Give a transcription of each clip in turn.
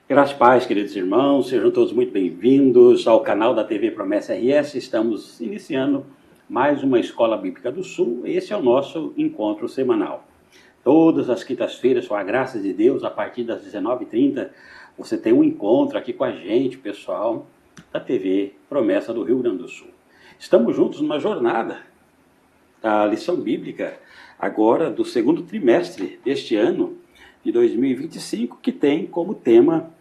Graças e paz, queridos irmãos, sejam todos muito bem-vindos ao canal da TV Promessa RS. Estamos iniciando mais uma Escola Bíblica do Sul. Esse é o nosso encontro semanal. Todas as quintas-feiras, com a graça de Deus, a partir das 19h30, você tem um encontro aqui com a gente, pessoal, da TV Promessa do Rio Grande do Sul. Estamos juntos numa jornada da lição bíblica, agora do segundo trimestre deste ano, de 2025, que tem como tema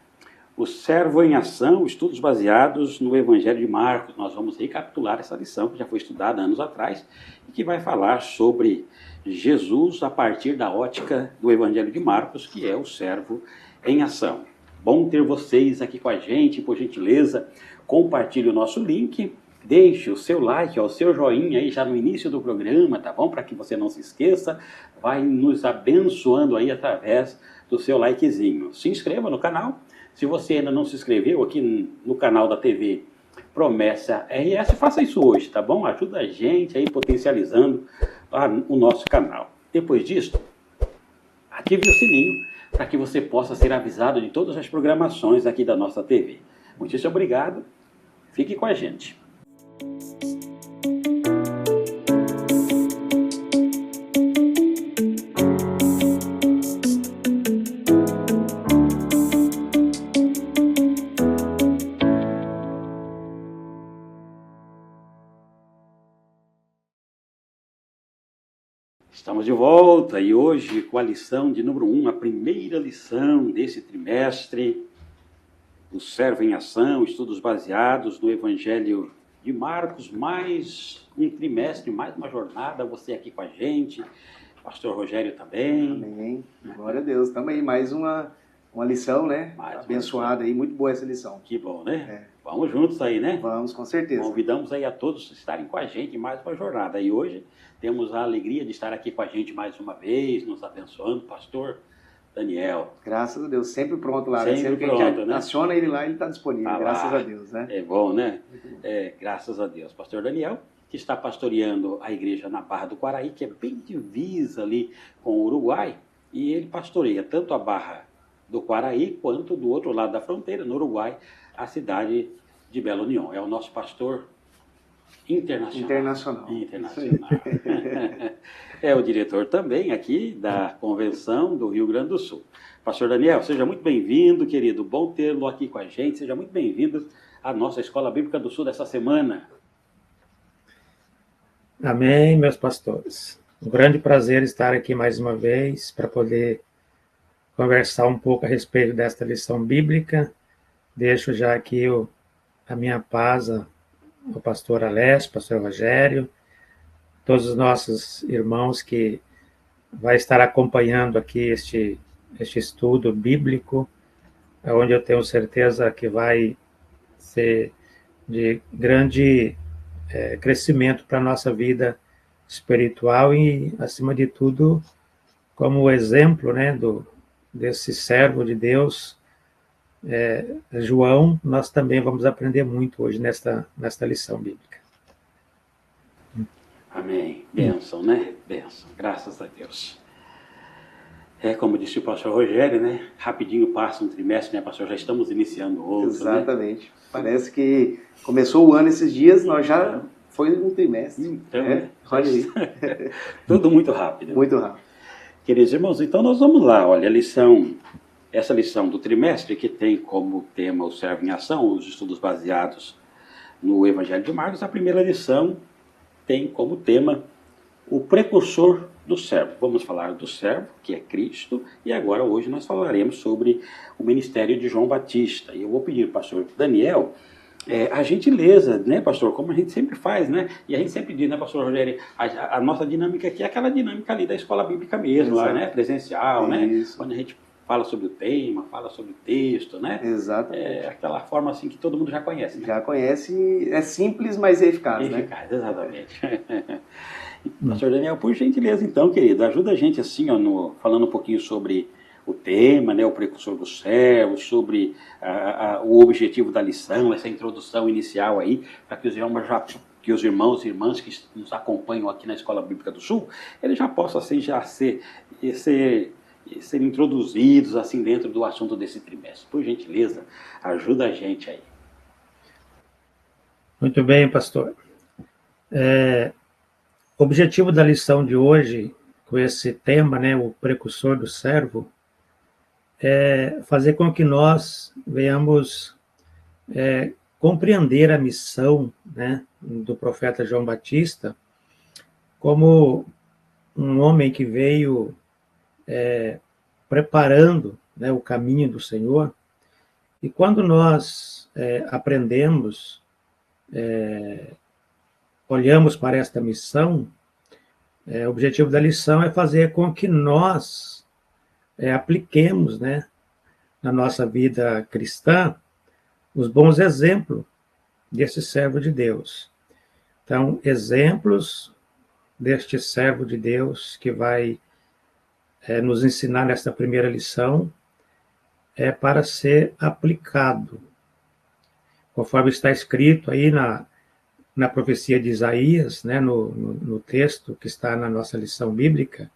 o servo em ação, estudos baseados no Evangelho de Marcos. Nós vamos recapitular essa lição que já foi estudada anos atrás e que vai falar sobre Jesus a partir da ótica do Evangelho de Marcos, que é o servo em ação. Bom ter vocês aqui com a gente, por gentileza, compartilhe o nosso link, deixe o seu like, o seu joinha aí já no início do programa, tá bom? Para que você não se esqueça, vai nos abençoando aí através do seu likezinho. Se inscreva no canal. Se você ainda não se inscreveu aqui no canal da TV Promessa RS, faça isso hoje, tá bom? Ajuda a gente aí potencializando o nosso canal. Depois disso, ative o sininho para que você possa ser avisado de todas as programações aqui da nossa TV. Muitíssimo obrigado. Fique com a gente. Estamos de volta e hoje com a lição de número 1, a primeira lição desse trimestre, o Servo em Ação, estudos baseados no Evangelho de Marcos, mais um trimestre, mais uma jornada, você aqui com a gente, pastor Rogério também. Amém, glória a Deus, estamos aí, mais uma lição, né, mais abençoada aí, muito boa essa lição. Que bom, né? Vamos juntos aí, né? Vamos, com certeza. Convidamos aí a todos estarem com a gente em mais uma jornada. E hoje temos a alegria de estar aqui com a gente mais uma vez, nos abençoando, pastor Daniel. Graças a Deus, sempre pronto lá. Sempre que pronto, a gente né? aciona ele lá, ele está disponível, graças a Deus, né? É bom, né? Graças a Deus. Pastor Daniel, que está pastoreando a igreja na Barra do Quaraí, que é bem divisa ali com o Uruguai, e ele pastoreia tanto a Barra do Quaraí, quanto do outro lado da fronteira, no Uruguai, a cidade de Belo União. É o nosso pastor internacional. É o diretor também aqui da Convenção do Rio Grande do Sul. Pastor Daniel, seja muito bem-vindo, querido. Bom tê-lo aqui com a gente. Seja muito bem-vindo à nossa Escola Bíblica do Sul dessa semana. Amém, meus pastores. Um grande prazer estar aqui mais uma vez para poder conversar um pouco a respeito desta lição bíblica. Deixo já aqui a minha paz ao pastor Alessio, pastor Rogério, todos os nossos irmãos que vai estar acompanhando aqui este estudo bíblico, onde eu tenho certeza que vai ser de grande crescimento para a nossa vida espiritual e, acima de tudo, como exemplo, né, desse servo de Deus, João, nós também vamos aprender muito hoje nesta lição bíblica. Amém. Bênção, né? Bênção. Graças a Deus. Como disse o pastor Rogério, né? Rapidinho passa um trimestre, né, pastor? Já estamos iniciando outro. Exatamente. Né? Parece que começou o ano esses dias, nós já foi um trimestre. Então, olha aí. Tudo muito rápido. Muito rápido. Queridos irmãos, então nós vamos lá. Olha, essa lição do trimestre, que tem como tema o servo em ação, os estudos baseados no Evangelho de Marcos. A primeira lição tem como tema o precursor do servo. Vamos falar do servo, que é Cristo, e agora hoje nós falaremos sobre o ministério de João Batista. E eu vou pedir ao pastor Daniel a gentileza, né, pastor, como a gente sempre faz, né? E a gente sempre diz, né, pastor Rogério, a nossa dinâmica aqui é aquela dinâmica ali da escola bíblica mesmo, lá, né? Presencial, isso. Né? Quando a gente fala sobre o tema, fala sobre o texto, né? Exato. Aquela forma assim que todo mundo já conhece, né? Já conhece, é simples, mas é eficaz, né? Eficaz, exatamente. Pastor Daniel, por gentileza então, querido, ajuda a gente assim, ó, falando um pouquinho sobre o tema, né, o precursor do servo, sobre o objetivo da lição, essa introdução inicial aí, para que os irmãos e irmãs que nos acompanham aqui na Escola Bíblica do Sul, eles já possam assim, já ser serem introduzidos assim dentro do assunto desse trimestre. Por gentileza, ajuda a gente aí. Muito bem, pastor. O objetivo da lição de hoje, com esse tema, né, o precursor do servo, é fazer com que nós venhamos compreender a missão, né, do profeta João Batista como um homem que veio preparando, né, o caminho do Senhor. E quando nós aprendemos, olhamos para esta missão, o objetivo da lição é fazer com que nós apliquemos, né, na nossa vida cristã os bons exemplos desse servo de Deus. Então, exemplos deste servo de Deus que vai nos ensinar nesta primeira lição para ser aplicado, conforme está escrito aí na profecia de Isaías, né, no texto que está na nossa lição bíblica,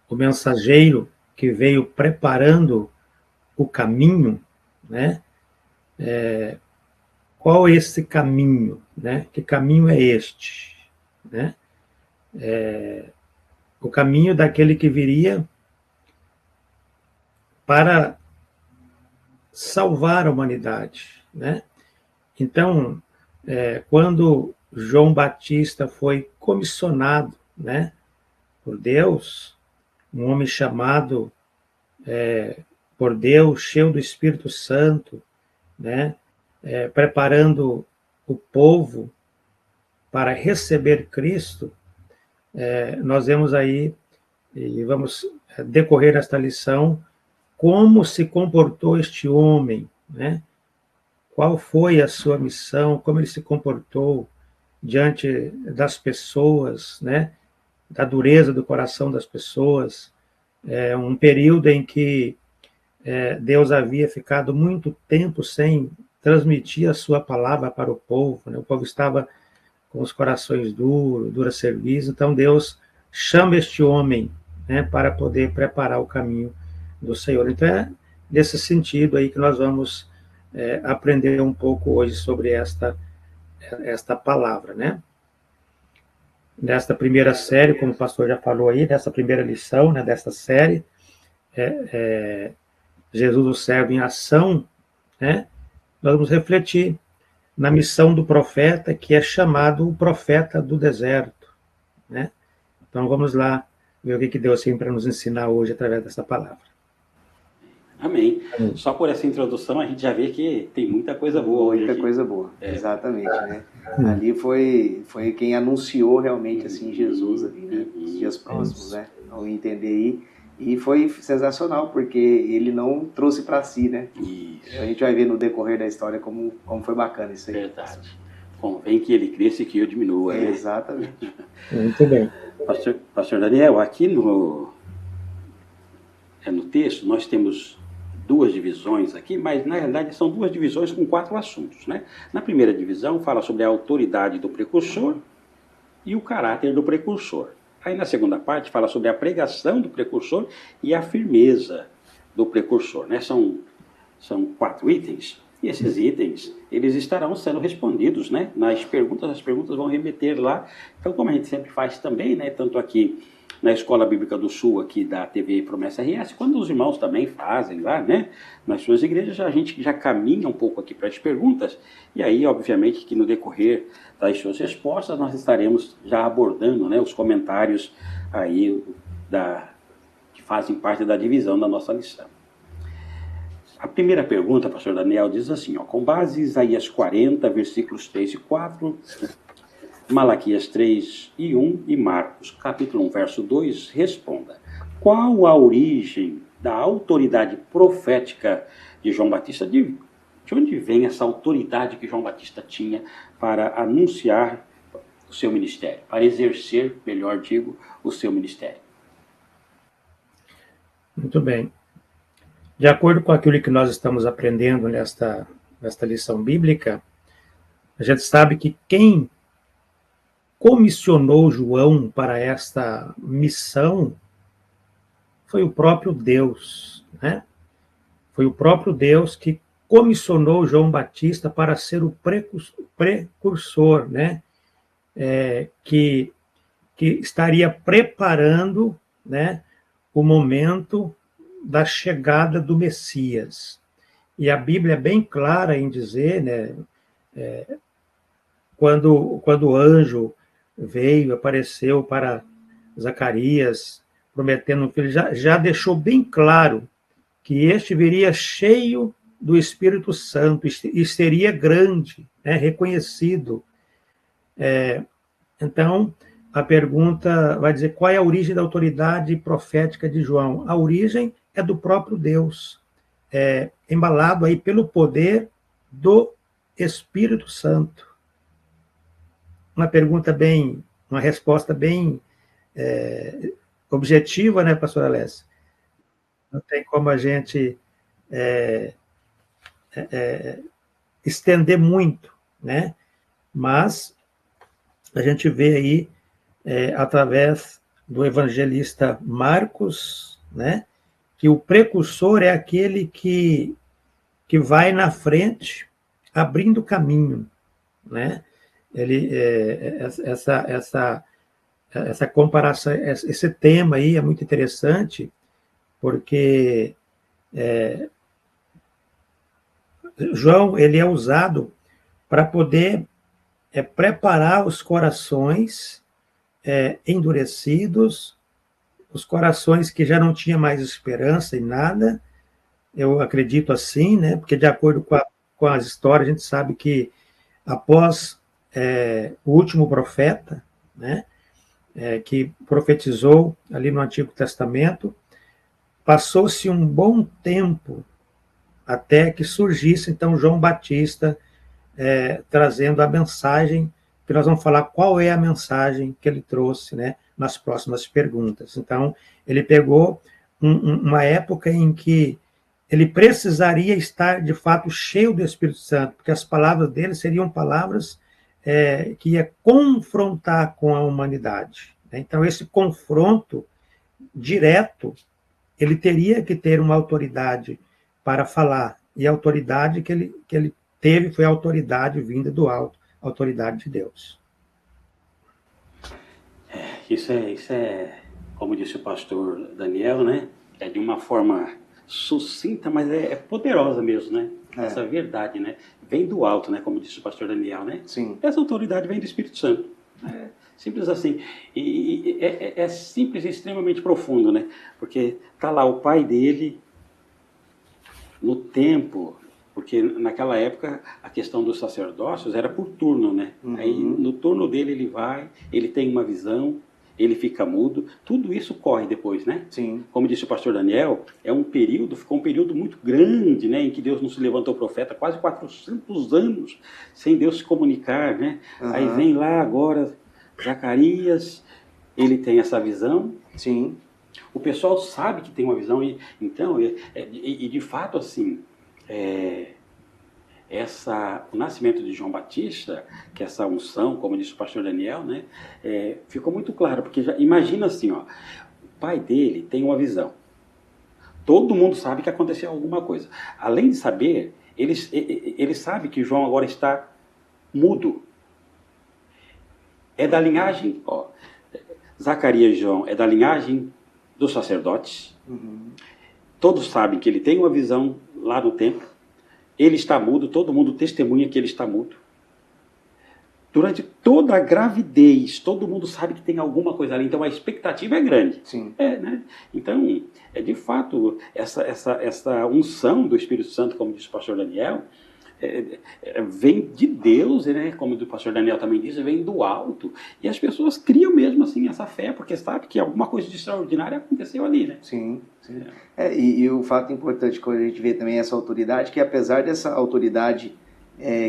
o mensageiro que veio preparando o caminho, né? Qual é esse caminho, né? Que caminho é este, né? O caminho daquele que viria para salvar a humanidade, né? Então, quando João Batista foi comissionado, né, por Deus, um homem chamado por Deus, cheio do Espírito Santo, né, preparando o povo para receber Cristo, nós vemos aí, e vamos decorrer esta lição, como se comportou este homem, né? Qual foi a sua missão, como ele se comportou diante das pessoas, né? Da dureza do coração das pessoas, um período em que Deus havia ficado muito tempo sem transmitir a sua palavra para o povo, né? O povo estava com os corações duros, dura serviço, então Deus chama este homem, né, para poder preparar o caminho do Senhor. Então é nesse sentido aí que nós vamos aprender um pouco hoje sobre esta palavra, né? Nesta primeira série, como o pastor já falou aí, nessa primeira lição, né, desta série, Jesus o servo em ação, né? Nós vamos refletir na missão do profeta, que é chamado o profeta do deserto, né? Então vamos lá ver o que Deus tem para nos ensinar hoje através dessa palavra. Amém. Só por essa introdução a gente já vê que tem muita coisa boa hoje. Muita coisa boa, exatamente, né? Ali foi quem anunciou realmente assim Jesus ali, né? Nos dias próximos, né? Ao entender aí. E foi sensacional, porque ele não trouxe para si, né? Isso. A gente vai ver no decorrer da história como foi bacana isso aí. Verdade. Convém que ele cresça e que eu diminua. Né? Exatamente. Muito bem. Pastor Daniel, aqui no texto nós temos duas divisões aqui, mas na realidade são duas divisões com 4 assuntos, né? Na primeira divisão fala sobre a autoridade do precursor e o caráter do precursor. Aí na segunda parte fala sobre a pregação do precursor e a firmeza do precursor, né? São 4 itens, e esses itens, eles estarão sendo respondidos, né? Nas perguntas, as perguntas vão remeter lá. Então, como a gente sempre faz também, né? Tanto aqui na Escola Bíblica do Sul, aqui da TV Promessa RS, quando os irmãos também fazem lá, né? Nas suas igrejas, a gente já caminha um pouco aqui para as perguntas, e aí, obviamente, que no decorrer das suas respostas, nós estaremos já abordando, né, os comentários aí que fazem parte da divisão da nossa lição. A primeira pergunta, pastor Daniel, diz assim, ó, com base em Isaías 40, versículos 3 e 4, Malaquias 3 e 1 e Marcos, capítulo 1, verso 2, responda. Qual a origem da autoridade profética de João Batista? De onde vem essa autoridade que João Batista tinha para anunciar o seu ministério, para exercer, melhor digo, o seu ministério? Muito bem. De acordo com aquilo que nós estamos aprendendo nesta lição bíblica, a gente sabe que quem comissionou João para esta missão foi o próprio Deus, né? Foi o próprio Deus que comissionou João Batista para ser o precursor, né? Que estaria preparando, né, o momento da chegada do Messias. E a Bíblia é bem clara em dizer, né, quando o anjo veio, apareceu para Zacarias, prometendo um filho, já deixou bem claro que este viria cheio do Espírito Santo e seria grande, né, reconhecido. Então, a pergunta vai dizer qual é a origem da autoridade profética de João. A origem é do próprio Deus, embalado aí pelo poder do Espírito Santo. Uma resposta bem objetiva, né, pastora Alessia? Não tem como a gente estender muito, né? Mas a gente vê aí, através do evangelista Marcos, né, que o precursor é aquele que vai na frente, abrindo caminho, né? Essa comparação, esse tema aí é muito interessante, porque João ele é usado para poder preparar os corações endurecidos, os corações que já não tinham mais esperança em nada, eu acredito assim, né? Porque de acordo com as histórias, a gente sabe que após o último profeta, né, que profetizou ali no Antigo Testamento, passou-se um bom tempo até que surgisse, então, João Batista trazendo a mensagem, que nós vamos falar qual é a mensagem que ele trouxe, né, nas próximas perguntas. Então, ele pegou uma época em que ele precisaria estar, de fato, cheio do Espírito Santo, porque as palavras dele seriam palavras que ia confrontar com a humanidade. Então, esse confronto direto, ele teria que ter uma autoridade para falar, e a autoridade que ele teve foi a autoridade vinda do alto, a autoridade de Deus. Isso é, como disse o pastor Daniel, né? É de uma forma sucinta, mas é poderosa mesmo, né? Essa verdade, né? Vem do alto, né? Como disse o pastor Daniel, né? Sim. Essa autoridade vem do Espírito Santo. Simples assim. E é simples e extremamente profundo, né? Porque tá lá o pai dele no tempo, porque naquela época a questão dos sacerdócios era por turno, né? Uhum. Aí no turno dele ele vai, ele tem uma visão, ele fica mudo, tudo isso corre depois, né? Sim. Como disse o pastor Daniel, ficou um período muito grande, né, em que Deus não se levantou profeta, quase 400 anos sem Deus se comunicar, né? Uhum. Aí vem lá agora Zacarias, ele tem essa visão. Sim. O pessoal sabe que tem uma visão, então, de fato, assim, o nascimento de João Batista, que essa unção, como disse o pastor Daniel, né, ficou muito claro, porque imagina assim, ó, o pai dele tem uma visão, todo mundo sabe que aconteceu alguma coisa, além de saber, ele sabe que João agora está mudo, é da linhagem, ó, Zacarias e João é da linhagem dos sacerdotes. Uhum. Todos sabem que ele tem uma visão lá no templo. Ele está mudo, todo mundo testemunha que ele está mudo. Durante toda a gravidez, todo mundo sabe que tem alguma coisa ali, então a expectativa é grande. Sim. Né? Então, de fato, essa unção do Espírito Santo, como disse o pastor Daniel, vem de Deus, né? Como o pastor Daniel também disse, vem do alto. E as pessoas criam mesmo assim essa fé, porque sabe que alguma coisa de extraordinário aconteceu ali, né? Sim, sim. E o fato importante que a gente vê também essa autoridade, que apesar dessa autoridade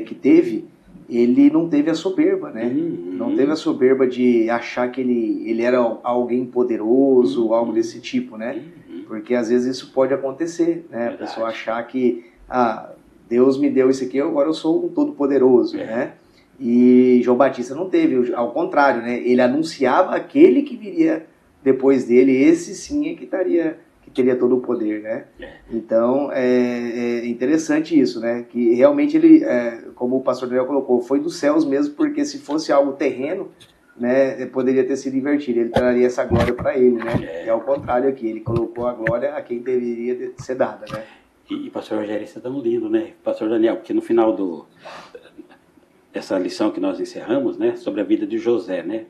que teve, ele não teve a soberba, né? Não teve a soberba de achar que ele era alguém poderoso, algo desse tipo, né? Porque às vezes isso pode acontecer, né? A pessoa achar que Deus me deu isso aqui, agora eu sou um todo-poderoso, né? E João Batista não teve, ao contrário, né? Ele anunciava aquele que viria depois dele, esse sim é que teria todo o poder, né? Então, é interessante isso, né? Que realmente ele, como o pastor Daniel colocou, foi dos céus mesmo, porque se fosse algo terreno, né, poderia ter sido invertido, ele traria essa glória para ele, né? É ao contrário aqui, ele colocou a glória a quem deveria ser dada, né? E pastor Rogério, isso é tão lindo, né? Pastor Daniel, porque no final dessa lição que nós encerramos, né, sobre a vida de José, né?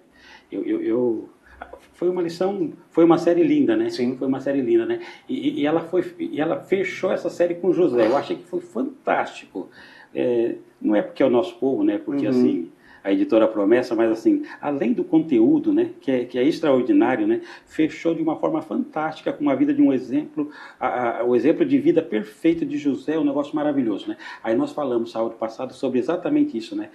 Foi uma lição, foi uma série linda, né? Sim. Foi uma série linda, né? E ela fechou essa série com José. Eu achei que foi fantástico. Não é porque é o nosso povo, né? Porque assim, a editora Promessa, mas assim, além do conteúdo, né? Que é extraordinário, né? Fechou de uma forma fantástica com a vida de um exemplo, o exemplo de vida perfeito de José, é um negócio maravilhoso, né? Aí nós falamos sábado passado sobre exatamente isso, né?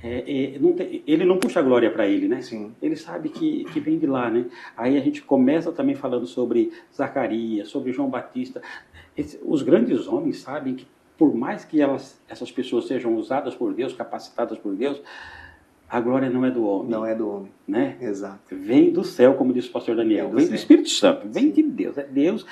Ele não puxa a glória para ele, né? Sim. Ele sabe que vem de lá, né? Aí a gente começa também falando sobre Zacarias, sobre João Batista. Os grandes homens sabem que, por mais que essas pessoas sejam usadas por Deus, capacitadas por Deus, a glória não é do homem. Não é do homem. Né? Exato. Vem do céu, como disse o pastor Daniel. Vem do céu. Espírito Santo, vem de Deus. É Deus.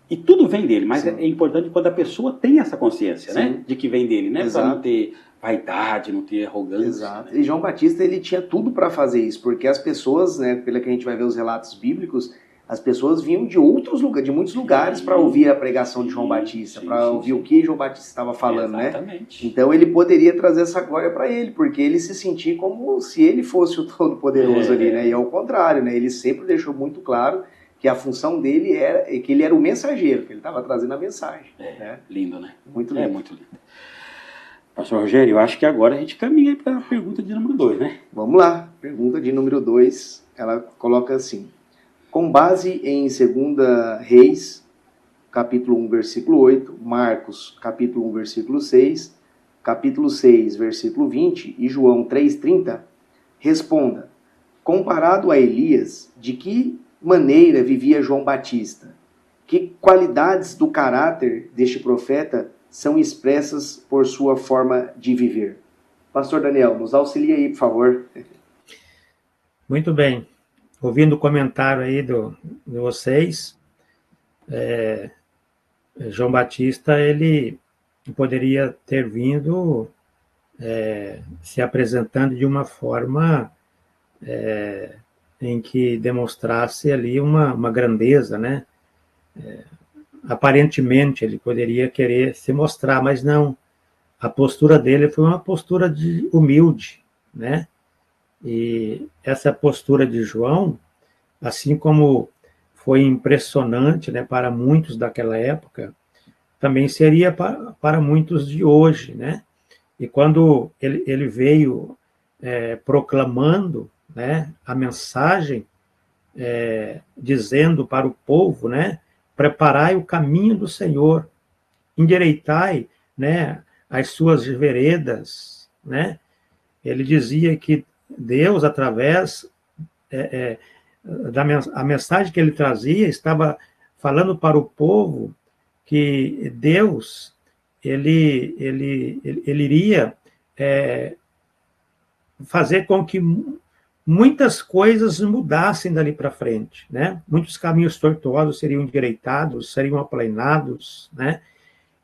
E tudo vem dele, mas é importante quando a pessoa tem essa consciência, né? De que vem dele, né? Para não ter vaidade, não ter arrogância. Exato. E João Batista, ele tinha tudo para fazer isso, porque as pessoas, né, pela que a gente vai ver os relatos bíblicos, as pessoas vinham de outros lugares, de muitos lugares, para ouvir a pregação de João Batista, para ouvir o que João Batista estava falando, Exatamente. né? Então ele poderia trazer essa glória para ele, porque ele se sentia como se ele fosse o Todo-Poderoso ali, né? E ao contrário, né? Ele sempre deixou muito claro que a função dele era que ele era o mensageiro, que ele estava trazendo a mensagem. Né? Lindo, né? Muito lindo. Muito lindo. Pastor Rogério, eu acho que agora a gente caminha para a pergunta de número 2, né? Vamos lá. Pergunta de número 2, ela coloca assim: com base em 2 Reis, capítulo 1, versículo 8, Marcos, capítulo 1, versículo 6, capítulo 6, versículo 20 e João 3,30, responda: comparado a Elias, de que maneira vivia João Batista? Que qualidades do caráter deste profeta são expressas por sua forma de viver? Pastor Daniel, nos auxilia aí, por favor. Muito bem. Ouvindo o comentário aí de vocês, João Batista, ele poderia ter vindo se apresentando de uma forma em que demonstrasse ali uma grandeza, né? Aparentemente ele poderia querer se mostrar, mas não. A postura dele foi uma postura de humilde, né? E essa postura de João, assim como foi impressionante, né, para muitos daquela época, também seria para muitos de hoje, né? E quando ele veio proclamando, né, a mensagem, dizendo para o povo, né, preparai o caminho do Senhor, endireitai, né, as suas veredas, né? Ele dizia que Deus, através a mensagem que ele trazia, estava falando para o povo que Deus ele iria fazer com que muitas coisas mudassem dali para frente, né? Muitos caminhos tortuosos seriam endireitados, seriam aplanados, né?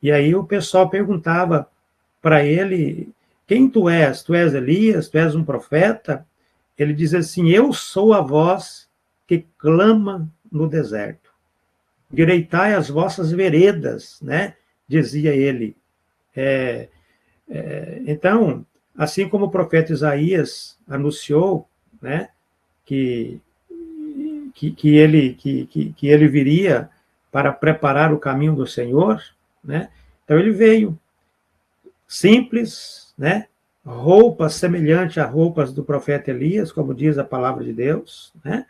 E aí o pessoal perguntava para ele: quem tu és? Tu és Elias? Tu és um profeta? Ele diz assim: eu sou a voz que clama no deserto. Direitai as vossas veredas, né? Dizia ele. Então, assim como o profeta Isaías anunciou, né, que ele viria para preparar o caminho do Senhor, né? Então ele veio simples, né? Roupas semelhantes a roupas do profeta Elias, como diz a palavra de Deus, né?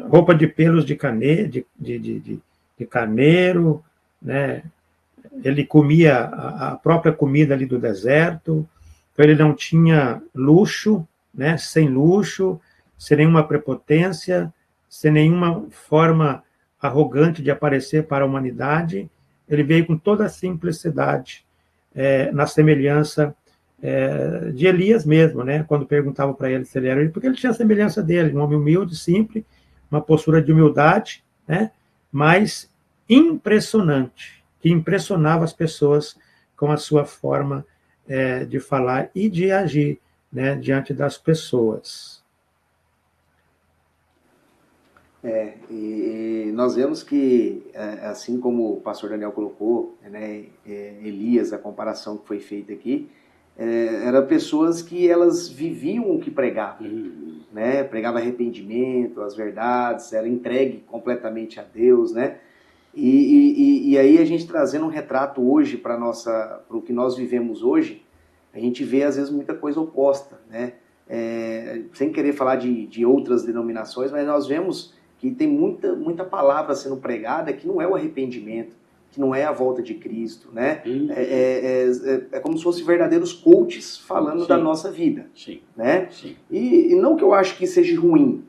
Roupa de pelos de carneiro, né? Ele comia a própria comida ali do deserto, então ele não tinha luxo, né? Sem luxo, sem nenhuma prepotência, sem nenhuma forma arrogante de aparecer para a humanidade. Ele veio com toda a simplicidade, na semelhança de Elias mesmo, né? Quando perguntavam para ele se ele era ele, porque ele tinha a semelhança dele, um homem humilde, simples, uma postura de humildade, né? Mas impressionante, que impressionava as pessoas com a sua forma de falar e de agir, né, diante das pessoas. E nós vemos que, assim como o pastor Daniel colocou, né, Elias, a comparação que foi feita aqui, eram pessoas que elas viviam o que pregavam, né? Pregava arrependimento, as verdades, era entregue completamente a Deus, né? E aí a gente trazendo um retrato hoje para o que nós vivemos hoje, a gente vê às vezes muita coisa oposta, né? Sem querer falar de outras denominações, mas nós vemos que tem muita palavra sendo pregada que não é o arrependimento, que não é a volta de Cristo, né? É como se fossem verdadeiros coaches falando da nossa vida, né? E não que eu acho que seja ruim,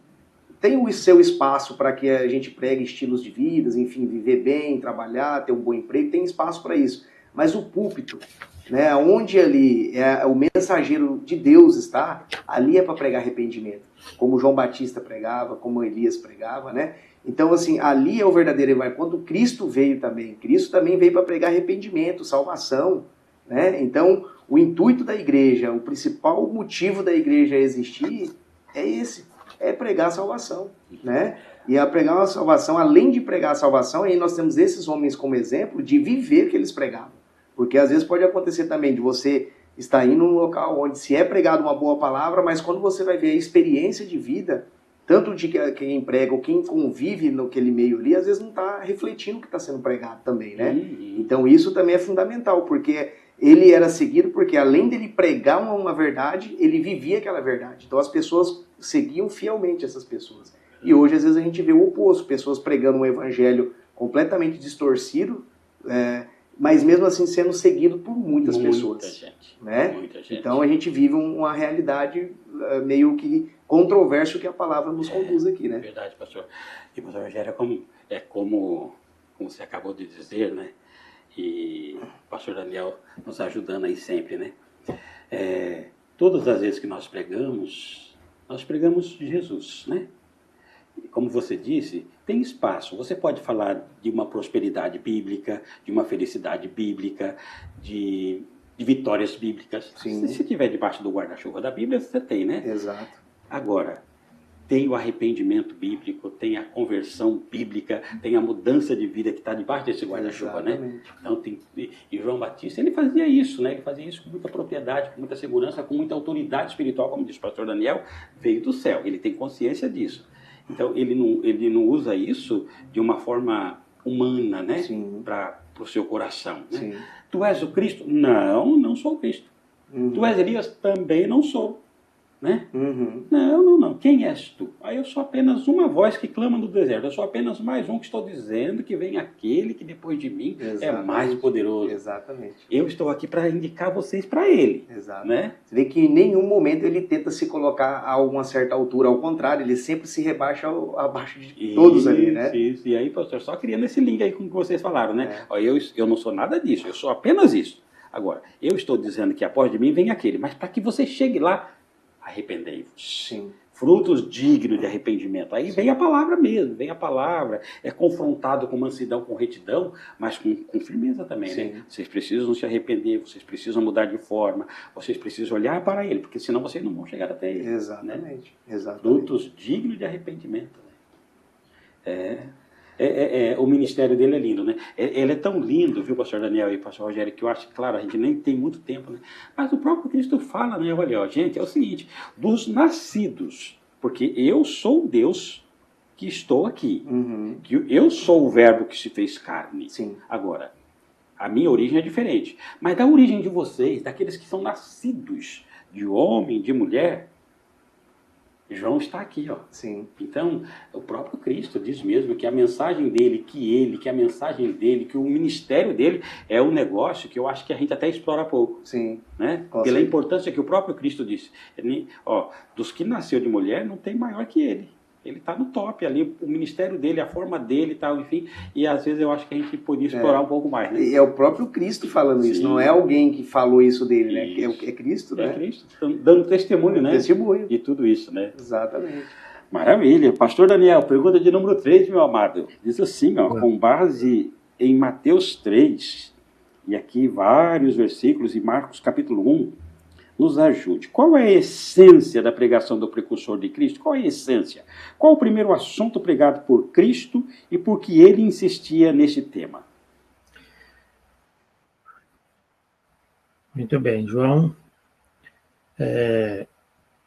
tem o seu espaço para que a gente pregue estilos de vidas, enfim, viver bem, trabalhar, ter um bom emprego, tem espaço para isso. Mas o púlpito, né, onde ali o mensageiro de Deus está, ali é para pregar arrependimento, como João Batista pregava, como Elias pregava, né? Então, assim, ali é o verdadeiro evangelho. Quando Cristo veio também, Cristo também veio para pregar arrependimento, salvação, né? Então, o intuito da igreja, o principal motivo da igreja existir é esse, é pregar a salvação, né? E a pregar a salvação, além de pregar a salvação, aí nós temos esses homens como exemplo de viver o que eles pregavam. Porque às vezes pode acontecer também de você estar indo num local onde se é pregado uma boa palavra, mas quando você vai ver a experiência de vida, tanto de quem prega ou quem convive naquele meio ali, às vezes não está refletindo o que está sendo pregado também, né? Então isso também é fundamental, porque ele era seguido porque além dele pregar uma verdade, ele vivia aquela verdade. Então as pessoas seguiam fielmente essas pessoas. E hoje às vezes a gente vê o oposto, pessoas pregando um evangelho completamente distorcido, mas mesmo assim sendo seguido por muitas pessoas. Gente, né? Muita gente. Então a gente vive uma realidade meio que controversa que a palavra nos conduz aqui, né? Verdade, pastor. E pastor Rogério, como você acabou de dizer, né? E o pastor Daniel nos ajudando aí sempre, né? Todas as vezes que nós pregamos de Jesus, né? Como você disse, tem espaço. Você pode falar de uma prosperidade bíblica, de uma felicidade bíblica, de vitórias bíblicas. Sim. Se estiver debaixo do guarda-chuva da Bíblia, você tem, né? Exato. Agora, tem o arrependimento bíblico, tem a conversão bíblica, tem a mudança de vida que está debaixo desse guarda-chuva, né? Então, e João Batista, ele fazia isso, né? Ele fazia isso com muita propriedade, com muita segurança, com muita autoridade espiritual, como diz o pastor Daniel, veio do céu. Ele tem consciência disso. Então, ele não usa isso de uma forma humana, né? Para o seu coração. Né? Tu és o Cristo? Não, não sou o Cristo. Tu és Elias? Também não sou. Né? Não. Quem és tu? Aí eu sou apenas uma voz que clama no deserto. Eu sou apenas mais um que estou dizendo que vem aquele que depois de mim é mais poderoso. Exatamente. Eu estou aqui para indicar vocês para ele. Exato. Né? Você vê que em nenhum momento ele tenta se colocar a uma certa altura. Ao contrário, ele sempre se rebaixa abaixo de todos ali, né? Isso. E aí, pastor, só criando esse link aí com o que vocês falaram, né? Ó, eu não sou nada disso, eu sou apenas isso. Agora, eu estou dizendo que após de mim vem aquele, mas para que você chegue lá, arrependei-vos. Sim. Frutos dignos de arrependimento. Aí vem a palavra mesmo, vem a palavra, é confrontado com mansidão, com retidão, mas com firmeza também, né? Vocês precisam se arrepender, vocês precisam mudar de forma, vocês precisam olhar para ele, porque senão vocês não vão chegar até ele. Exatamente. Né? Exatamente. Frutos dignos de arrependimento. Né? O ministério dele é lindo, né? Ele é tão lindo, viu, pastor Daniel e pastor Rogério, que eu acho que, claro, a gente nem tem muito tempo, né? Mas o próprio Cristo fala, né? Olha, ó, gente, é o seguinte, dos nascidos, porque eu sou Deus que estou aqui, que eu sou o verbo que se fez carne. Sim. Agora, a minha origem é diferente, mas da origem de vocês, daqueles que são nascidos de homem, de mulher, João está aqui, ó. Sim. Então, o próprio Cristo diz mesmo que a mensagem dele, que a mensagem dele, que o ministério dele é um negócio que eu acho que a gente até explora pouco. Sim. Né? Pela importância que o próprio Cristo disse. Ó, dos que nasceu de mulher, não tem maior que ele. Ele está no top ali, o ministério dele, a forma dele e tal, enfim. E às vezes eu acho que a gente podia explorar um pouco mais, né? E é o próprio Cristo falando isso, não é alguém que falou isso dele, né? É Cristo, né? É Cristo, dando testemunho, né? Testemunho. De tudo isso, né? Exatamente. Maravilha. Pastor Daniel, pergunta de número 3, meu amado. Diz assim, ó, com base em Mateus 3, e aqui vários versículos, e Marcos capítulo 1, nos ajude. Qual é a essência da pregação do precursor de Cristo? Qual é a essência? Qual o primeiro assunto pregado por Cristo e por que ele insistia nesse tema? Muito bem, João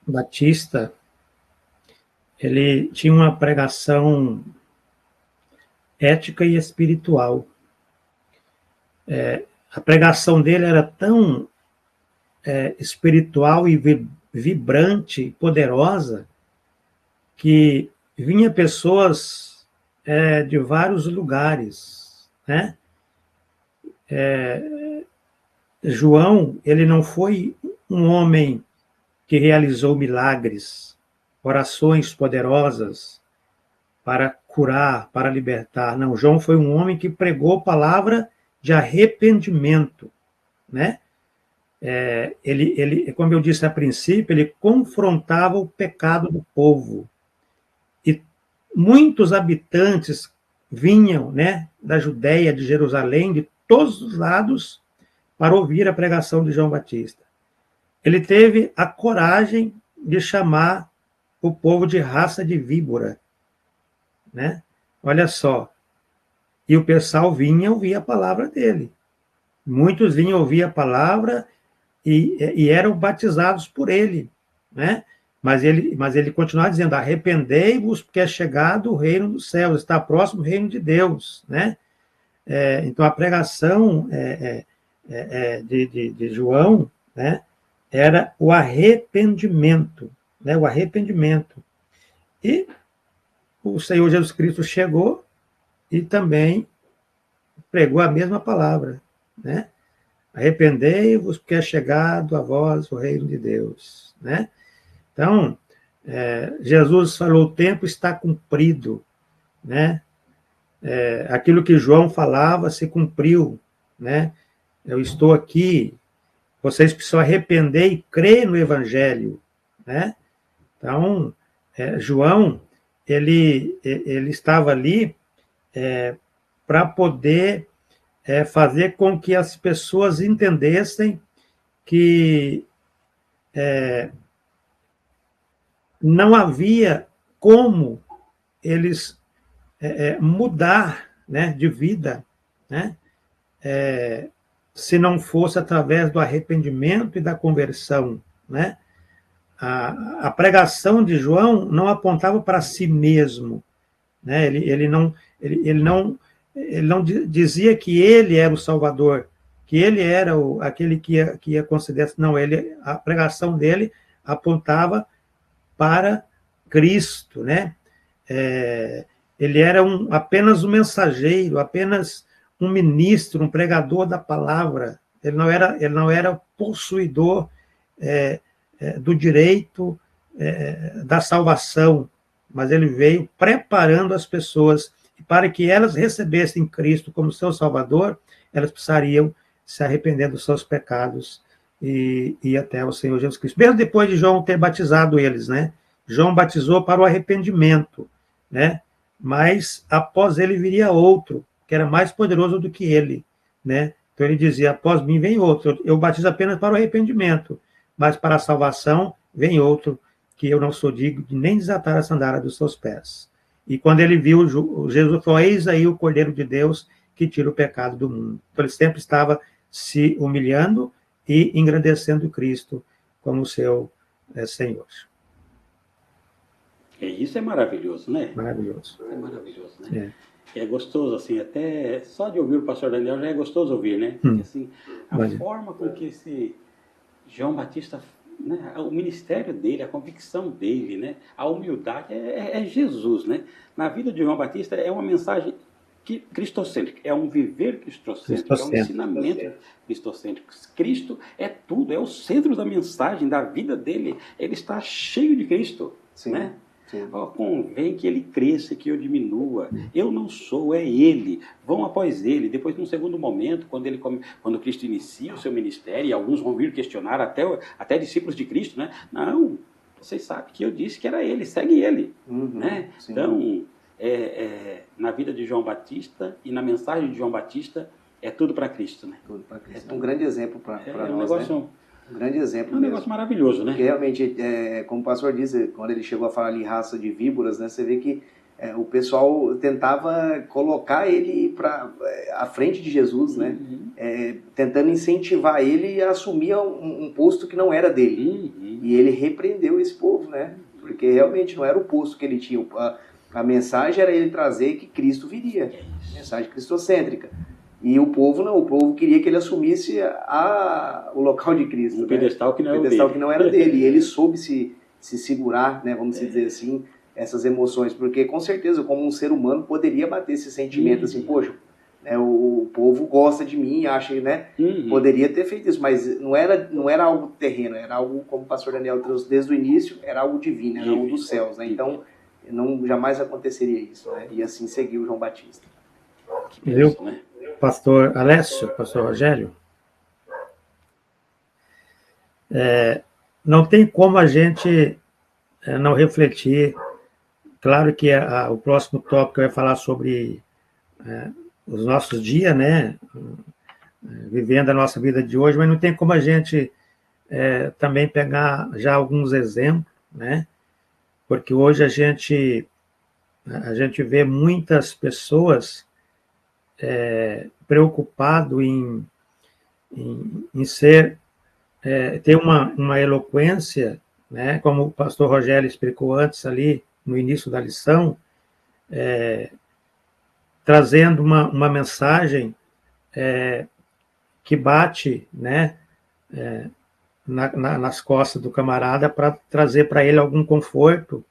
Batista, ele tinha uma pregação ética e espiritual. A pregação dele era tão espiritual e vibrante, poderosa, que vinha pessoas de vários lugares, né? João, ele não foi um homem que realizou milagres, orações poderosas para curar, para libertar. Não, João foi um homem que pregou palavra de arrependimento, né? Ele, como eu disse a princípio, ele confrontava o pecado do povo. E muitos habitantes vinham, né, da Judéia, de Jerusalém, de todos os lados, para ouvir a pregação de João Batista. Ele teve a coragem de chamar o povo de raça de víbora, né? Olha só. E o pessoal vinha ouvir a palavra dele. Muitos vinham ouvir a palavra e eram batizados por ele, né? Mas ele continuava dizendo: arrependei-vos, porque é chegado o reino dos céus, está próximo o reino de Deus, né? Então a pregação de João, né, era o arrependimento, né? O arrependimento. E o Senhor Jesus Cristo chegou e também pregou a mesma palavra, né? Arrependei-vos, porque é chegado a vós o reino de Deus, né? Então, Jesus falou: o tempo está cumprido, né? Aquilo que João falava se cumpriu, né? Eu estou aqui, vocês precisam arrepender e crer no Evangelho, né? Então, João, ele estava ali para poder fazer com que as pessoas entendessem que não havia como eles mudar, né, de vida, né, se não fosse através do arrependimento e da conversão, né? A pregação de João não apontava para si mesmo, né? Ele não dizia que ele era o Salvador, que ele era aquele que ia conceder. Não, a pregação dele apontava para Cristo, né? Ele era apenas um mensageiro, apenas um ministro, um pregador da palavra. Ele não era possuidor do direito da salvação, mas ele veio preparando as pessoas para que elas recebessem Cristo como seu Salvador. Elas precisariam se arrepender dos seus pecados e ir até o Senhor Jesus Cristo. Mesmo depois de João ter batizado eles, né? João batizou para o arrependimento, né? Mas após ele viria outro, que era mais poderoso do que ele, né? Então ele dizia: após mim vem outro, eu batizo apenas para o arrependimento, mas para a salvação vem outro, que eu não sou digno de nem desatar a sandália dos seus pés. E quando ele viu, Jesus falou: eis aí o Cordeiro de Deus que tira o pecado do mundo. Então ele sempre estava se humilhando e engrandecendo Cristo como seu Senhor. Isso é maravilhoso, né? Maravilhoso. É maravilhoso, né? É gostoso, assim, até só de ouvir o pastor Daniel já é gostoso ouvir, né? Porque, assim, a forma com que esse João Batista, né, o ministério dele, a convicção dele, né, a humildade é Jesus, né? Na vida de João Batista é uma mensagem cristocêntrica, é um viver cristocêntrico, é um ensinamento cristocêntrico. Cristo é tudo, é o centro da mensagem, da vida dele. Ele está cheio de Cristo, né? Convém que ele cresça, que eu diminua. Eu não sou, é ele. Vão após ele. Depois, num segundo momento, quando Cristo inicia o seu ministério, e alguns vão vir questionar, até discípulos de Cristo, né? Não, vocês sabem que eu disse que era ele, segue ele. Né? Sim. Então, na vida de João Batista e na mensagem de João Batista, é tudo para Cristo. Né? Tudo para Cristo. É um grande exemplo para nós, um negócio, né? Um grande exemplo um mesmo. negócio maravilhoso, né? Porque realmente, como o pastor disse, quando ele chegou a falar ali raça de víboras, né, você vê que o pessoal tentava colocar ele à frente de Jesus, né? Tentando incentivar ele a assumir um posto que não era dele. E ele repreendeu esse povo, né? Porque realmente não era o posto que ele tinha. A mensagem era ele trazer que Cristo viria. Mensagem cristocêntrica. E o povo não, o povo queria que ele assumisse o local de Cristo. Um pedestal que não era dele. que não era dele. E ele soube se segurar, né, vamos dizer assim, essas emoções. Porque com certeza, como um ser humano, poderia bater esse sentimento assim, poxa, né, o povo gosta de mim, acha, né? Poderia ter feito isso, mas não era algo terreno, era algo, como o pastor Daniel trouxe desde o início, era algo divino, era algo dos céus, né? Então, jamais aconteceria isso, né? E assim seguiu João Batista. Viu, pastor Alessio, pastor Rogério? Não tem como a gente não refletir. Claro que o próximo tópico vai falar sobre os nossos dias, né? Vivendo a nossa vida de hoje, mas não tem como a gente também pegar já alguns exemplos, né? Porque hoje a gente vê muitas pessoas preocupado em ter uma eloquência, né? Como o pastor Rogério explicou antes ali no início da lição, trazendo uma mensagem que bate, né, nas costas do camarada para trazer para ele algum conforto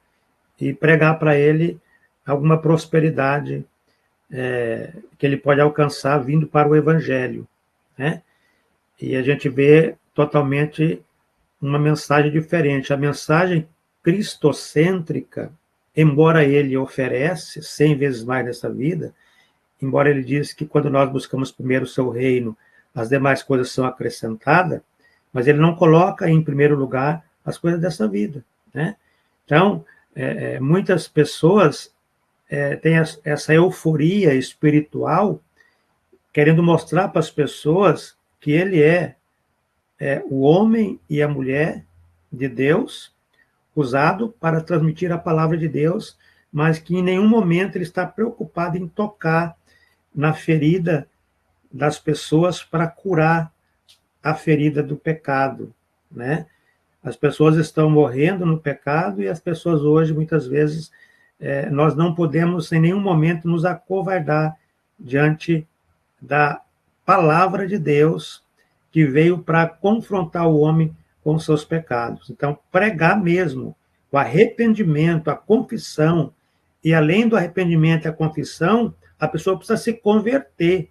e pregar para ele alguma prosperidade que ele pode alcançar vindo para o Evangelho, né? E a gente vê totalmente uma mensagem diferente. A mensagem cristocêntrica, embora ele oferece 100 vezes mais nessa vida, embora ele diz que quando nós buscamos primeiro o seu reino, as demais coisas são acrescentadas, mas ele não coloca em primeiro lugar as coisas dessa vida, né? Então, muitas pessoas têm essa euforia espiritual, querendo mostrar para as pessoas que ele é o homem e a mulher de Deus, usado para transmitir a palavra de Deus, mas que em nenhum momento ele está preocupado em tocar na ferida das pessoas para curar a ferida do pecado, né? As pessoas estão morrendo no pecado e as pessoas hoje, muitas vezes, nós não podemos em nenhum momento nos acovardar diante da palavra de Deus que veio para confrontar o homem com os seus pecados. Então, pregar mesmo o arrependimento, a confissão, e além do arrependimento e a confissão, a pessoa precisa se converter.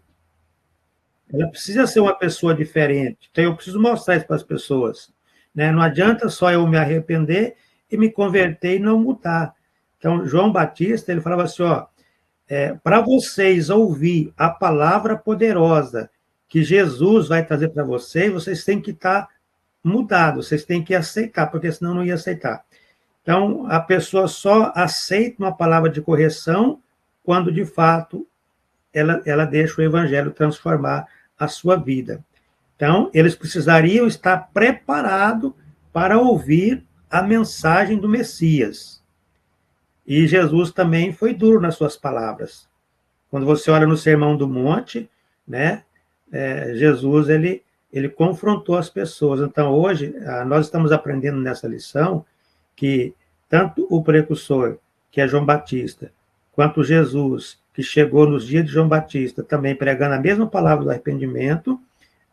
Ela precisa ser uma pessoa diferente. Então, eu preciso mostrar isso para as pessoas, né? Não adianta só eu me arrepender e me converter e não mudar. Então, João Batista, ele falava assim, para vocês ouvir a palavra poderosa que Jesus vai trazer para vocês têm que estar mudados, vocês têm que aceitar, porque senão não ia aceitar. Então, a pessoa só aceita uma palavra de correção quando, de fato, ela deixa o evangelho transformar a sua vida. Então, eles precisariam estar preparados para ouvir a mensagem do Messias. E Jesus também foi duro nas suas palavras. Quando você olha no Sermão do Monte, né, Jesus ele confrontou as pessoas. Então, hoje, nós estamos aprendendo nessa lição que tanto o precursor, que é João Batista, quanto Jesus, que chegou nos dias de João Batista, também pregando a mesma palavra do arrependimento,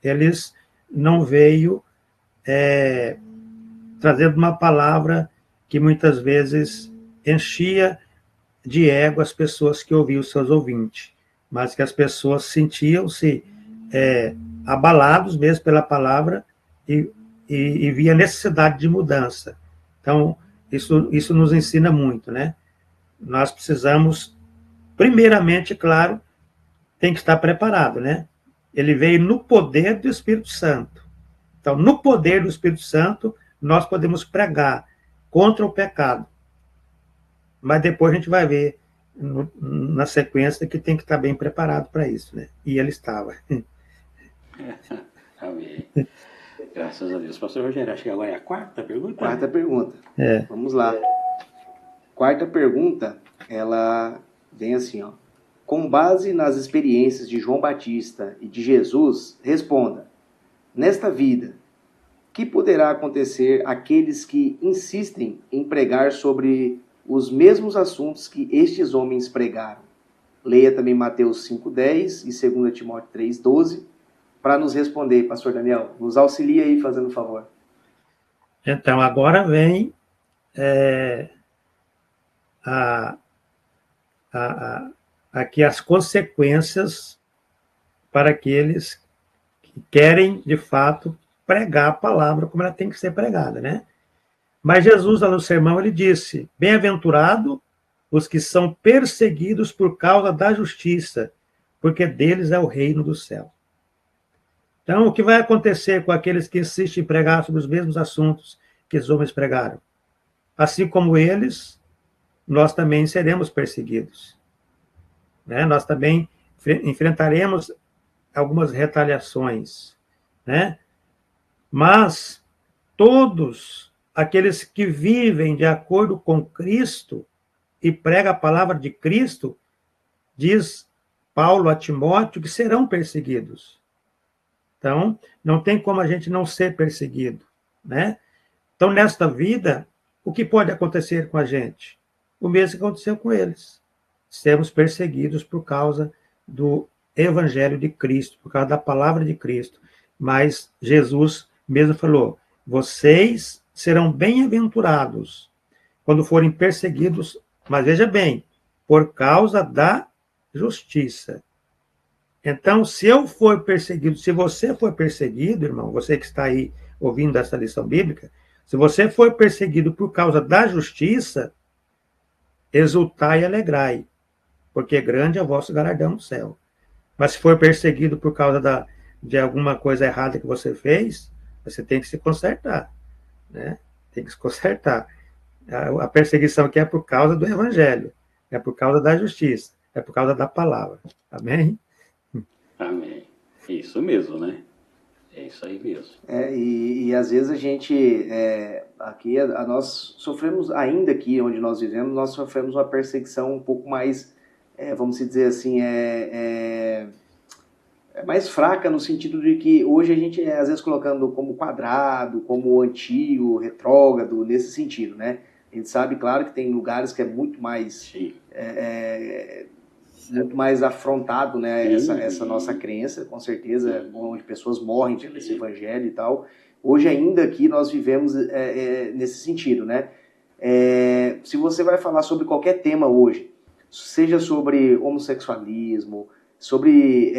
eles não veio trazendo uma palavra que muitas vezes enchia de ego as pessoas que ouviam os seus ouvintes, mas que as pessoas sentiam-se abalados mesmo pela palavra e via necessidade de mudança. Então, isso nos ensina muito, né? Nós precisamos, primeiramente, claro, tem que estar preparado, né? Ele veio no poder do Espírito Santo. Então, no poder do Espírito Santo, nós podemos pregar contra o pecado. Mas depois a gente vai ver na sequência que tem que estar bem preparado para isso, né? E ele estava. Amém. Graças a Deus. Pastor Rogério, acho que agora é a quarta pergunta. Quarta pergunta. É. Vamos lá. Quarta pergunta, ela vem assim, ó. Com base nas experiências de João Batista e de Jesus, responda: nesta vida, que poderá acontecer àqueles que insistem em pregar sobre os mesmos assuntos que estes homens pregaram? Leia também Mateus 5:10 e 2 Timóteo 3:12 para nos responder, pastor Daniel. Nos auxilia aí, fazendo um favor. Então, agora vem aqui as consequências para aqueles que querem, de fato, pregar a palavra como ela tem que ser pregada, né? Mas Jesus, lá no sermão, ele disse: bem-aventurado os que são perseguidos por causa da justiça, porque deles é o reino do céu. Então, o que vai acontecer com aqueles que insistem em pregar sobre os mesmos assuntos que os homens pregaram? Assim como eles, nós também seremos perseguidos, né? Nós também enfrentaremos algumas retaliações, né? Mas todos aqueles que vivem de acordo com Cristo e pregam a palavra de Cristo, diz Paulo a Timóteo, que serão perseguidos. Então, não tem como a gente não ser perseguido, né? Então, nesta vida, o que pode acontecer com a gente? O mesmo que aconteceu com eles. Sermos perseguidos por causa do Evangelho de Cristo, por causa da palavra de Cristo. Mas Jesus mesmo falou: vocês serão bem-aventurados quando forem perseguidos, mas veja bem, por causa da justiça. Então, se eu for perseguido, se você for perseguido, irmão, você que está aí ouvindo essa lição bíblica, se você for perseguido por causa da justiça, exultai e alegrai, porque grande é o vosso galardão no céu. Mas se for perseguido por causa de alguma coisa errada que você fez, você tem que se consertar, né? Tem que se consertar. A perseguição aqui é por causa do evangelho, é por causa da justiça, é por causa da palavra. Amém? Amém. Isso mesmo, né? É isso aí mesmo. E às vezes a gente, aqui, nós sofremos, ainda aqui onde nós vivemos, nós sofremos uma perseguição um pouco mais, vamos dizer assim, mais fraca, no sentido de que hoje a gente às vezes colocando como quadrado, como antigo, retrógrado, nesse sentido, né? A gente sabe, claro, que tem lugares que é muito mais... muito mais afrontado, né, essa nossa crença, com certeza, onde pessoas morrem por esse evangelho e tal. Hoje ainda aqui nós vivemos nesse sentido, né? Se você vai falar sobre qualquer tema hoje, seja sobre homossexualismo, sobre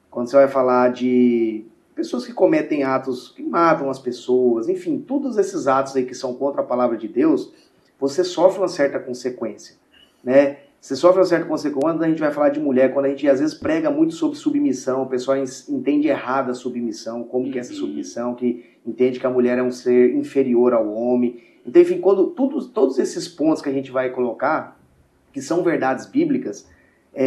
quando você vai falar de pessoas que cometem atos que matam as pessoas, enfim, todos esses atos aí que são contra a palavra de Deus, você sofre uma certa consequência, né? Você sofre uma certa consequência. Quando a gente vai falar de mulher, quando a gente às vezes prega muito sobre submissão, o pessoal entende errado a submissão, como que é essa submissão, que entende que a mulher é um ser inferior ao homem. Então, enfim, quando todos esses pontos que a gente vai colocar, que são verdades bíblicas,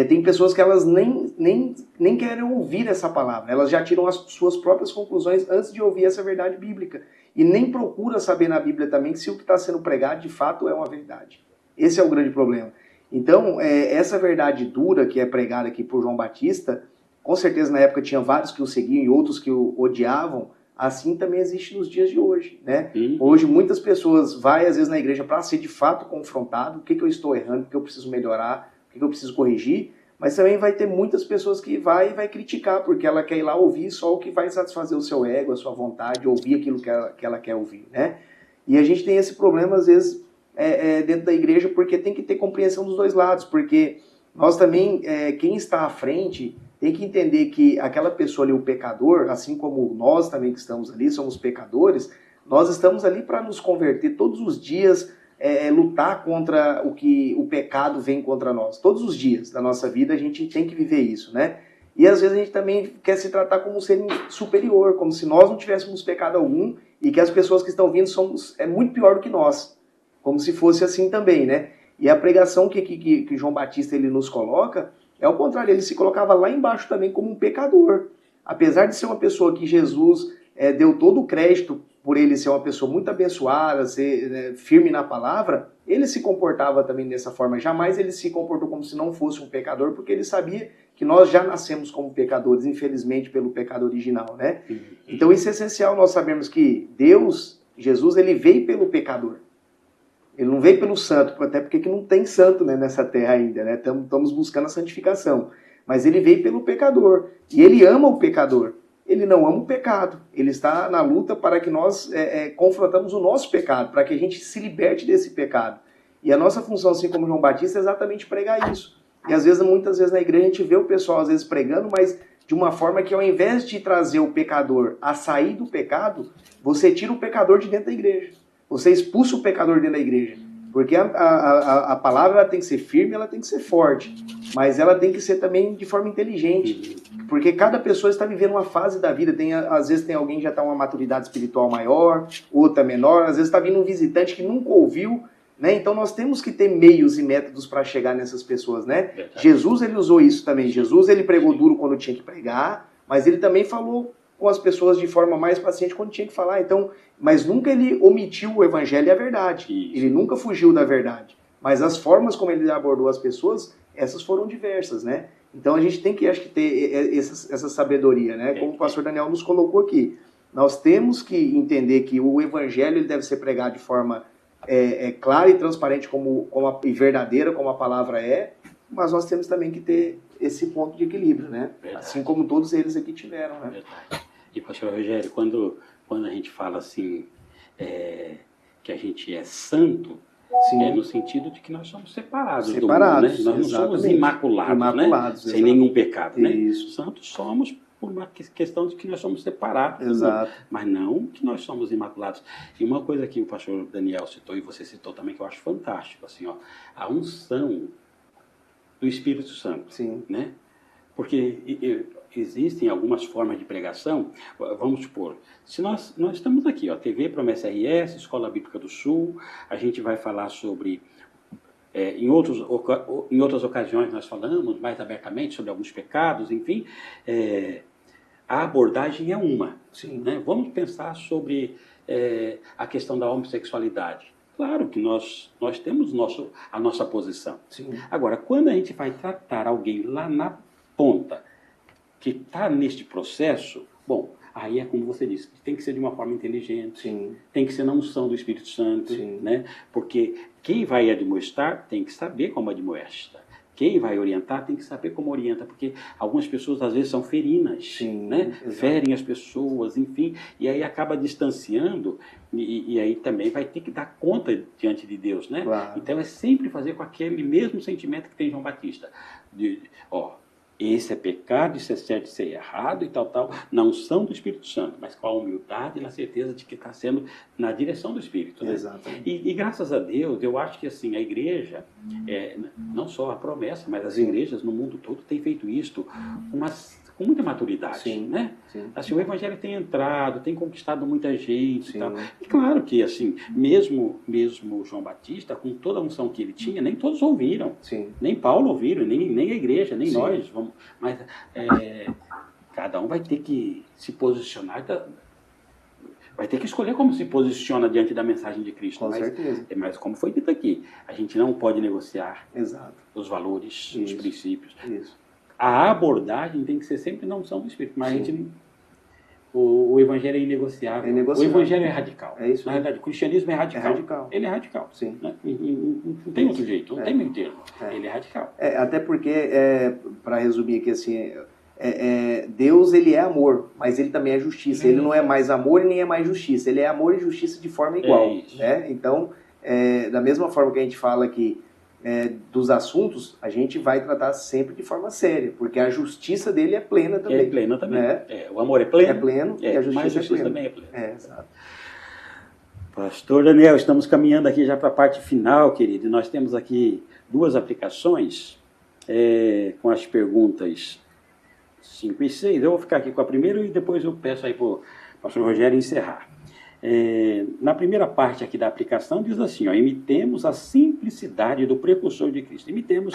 tem pessoas que elas nem querem ouvir essa palavra. Elas já tiram as suas próprias conclusões antes de ouvir essa verdade bíblica. E nem procura saber na Bíblia também se o que está sendo pregado de fato é uma verdade. Esse é o grande problema. Então, essa verdade dura que é pregada aqui por João Batista, com certeza na época tinha vários que o seguiam e outros que o odiavam, assim também existe nos dias de hoje, né? Hoje muitas pessoas vão às vezes na igreja para ser de fato confrontado, o que eu estou errando, o que eu preciso melhorar, o que eu preciso corrigir, mas também vai ter muitas pessoas que vai criticar, porque ela quer ir lá ouvir só o que vai satisfazer o seu ego, a sua vontade, ouvir aquilo que ela quer ouvir, né? E a gente tem esse problema às vezes dentro da igreja, porque tem que ter compreensão dos dois lados, porque nós também, quem está à frente, tem que entender que aquela pessoa ali, o pecador, assim como nós também que estamos ali, somos pecadores, nós estamos ali para nos converter todos os dias, lutar contra o que o pecado vem contra nós. Todos os dias da nossa vida a gente tem que viver isso, né? E às vezes a gente também quer se tratar como um ser superior, como se nós não tivéssemos pecado algum e que as pessoas que estão vindo é muito pior do que nós. Como se fosse assim também, né? E a pregação que João Batista ele nos coloca é o contrário, ele se colocava lá embaixo também como um pecador. Apesar de ser uma pessoa que Jesus deu todo o crédito por ele ser uma pessoa muito abençoada, ser firme na palavra, ele se comportava também dessa forma. Jamais ele se comportou como se não fosse um pecador, porque ele sabia que nós já nascemos como pecadores, infelizmente, pelo pecado original, né? Então isso é essencial nós sabermos que Deus, Jesus, ele veio pelo pecador. Ele não veio pelo santo, até porque não tem santo, né, nessa terra ainda, né? Estamos buscando a santificação. Mas ele veio pelo pecador. E ele ama o pecador. Ele não ama o pecado. Ele está na luta para que nós confrontamos o nosso pecado, para que a gente se liberte desse pecado. E a nossa função, assim como João Batista, é exatamente pregar isso. E às vezes, muitas vezes na igreja a gente vê o pessoal às vezes pregando, mas de uma forma que ao invés de trazer o pecador a sair do pecado, você tira o pecador de dentro da igreja. Você expulsa o pecador dentro da igreja. Porque a palavra ela tem que ser firme, ela tem que ser forte. Mas ela tem que ser também de forma inteligente. Porque cada pessoa está vivendo uma fase da vida. Às vezes tem alguém que já está uma maturidade espiritual maior, outra menor. Às vezes está vindo um visitante que nunca ouviu. Né? Então nós temos que ter meios e métodos para chegar nessas pessoas. Né? Jesus ele usou isso também. Jesus ele pregou duro quando tinha que pregar. Mas ele também falou com as pessoas de forma mais paciente quando tinha que falar. Então, mas nunca ele omitiu o evangelho e a verdade. Isso. Ele nunca fugiu da verdade. Mas as formas como ele abordou as pessoas, essas foram diversas, né? Então a gente tem que, acho que, ter essa sabedoria, né? Como o pastor Daniel nos colocou aqui. Nós temos que entender que o evangelho ele deve ser pregado de forma clara e transparente e verdadeira, como a palavra é, mas nós temos também que ter esse ponto de equilíbrio, né? Verdade. Assim como todos eles aqui tiveram, né? Verdade. E, pastor Rogério, quando a gente fala assim, que a gente é santo, sim, é no sentido de que nós somos separados do mundo, né? Nós não somos imaculados, né? Sem nenhum pecado, né? Isso. Santos somos por uma questão de que nós somos separados, exato, mas não que nós somos imaculados. E uma coisa que o pastor Daniel citou, e você citou também, que eu acho fantástico, assim, ó, a unção do Espírito Santo, sim, né? Porque existem algumas formas de pregação. Vamos supor, se nós estamos aqui, ó, TV Promessa RS, Escola Bíblica do Sul, a gente vai falar sobre, em outras ocasiões nós falamos mais abertamente sobre alguns pecados, enfim, a abordagem é uma. sim, né? Vamos pensar sobre a questão da homossexualidade. Claro que nós temos a nossa posição. sim. Agora, quando a gente vai tratar alguém lá na ponta, que está neste processo, bom, aí é como você disse, tem que ser de uma forma inteligente, sim, tem que ser na unção do Espírito Santo, sim, né? Porque quem vai admoestar tem que saber como admoesta. Quem vai orientar tem que saber como orienta, porque algumas pessoas às vezes são ferinas, sim, né? Ferem as pessoas, enfim, e aí acaba distanciando, e aí também vai ter que dar conta diante de Deus, né? Claro. Então é sempre fazer com aquele mesmo sentimento que tem João Batista, esse é pecado, isso é certo, isso é errado e tal, na unção do Espírito Santo, mas com a humildade e na certeza de que está sendo na direção do Espírito. Né? Exatamente. E graças a Deus, eu acho que assim, a igreja, não só a promessa, mas as igrejas no mundo todo têm feito isto com muita maturidade. Sim, né? sim. Assim, o Evangelho tem entrado, tem conquistado muita gente. Sim. E tal. E claro que, assim, mesmo João Batista, com toda a unção que ele tinha, nem todos ouviram. Sim. Nem Paulo ouviram, nem a igreja, nem Sim. nós. Mas cada um vai ter que se posicionar, vai ter que escolher como se posiciona diante da mensagem de Cristo. Com certeza. Mas como foi dito aqui, a gente não pode negociar Exato. os valores, os princípios. Isso. A abordagem tem que ser sempre na unção do Espírito, mas a gente, o Evangelho é inegociável. O Evangelho é radical. É isso. Na verdade, o cristianismo é radical. É radical. Ele é radical. Sim. Né? Não tem outro jeito, não tem meio termo. Ele é radical. Até porque, para resumir aqui assim, Deus ele é amor, mas ele também é justiça. Ele não é mais amor e nem é mais justiça. Ele é amor e justiça de forma igual. Né? Então, da mesma forma que a gente fala aqui, dos assuntos, a gente vai tratar sempre de forma séria, porque a justiça dele é plena também. É plena também. Né? O amor é pleno. É pleno e a justiça também é plena. Exato. Pastor Daniel, estamos caminhando aqui já para a parte final, querido. Nós temos aqui 2 aplicações com as perguntas 5 e 6. Eu vou ficar aqui com a primeira e depois eu peço aí para o pastor Rogério encerrar. Na primeira parte aqui da aplicação diz assim, ó, imitemos a simplicidade do precursor de Cristo. Imitemos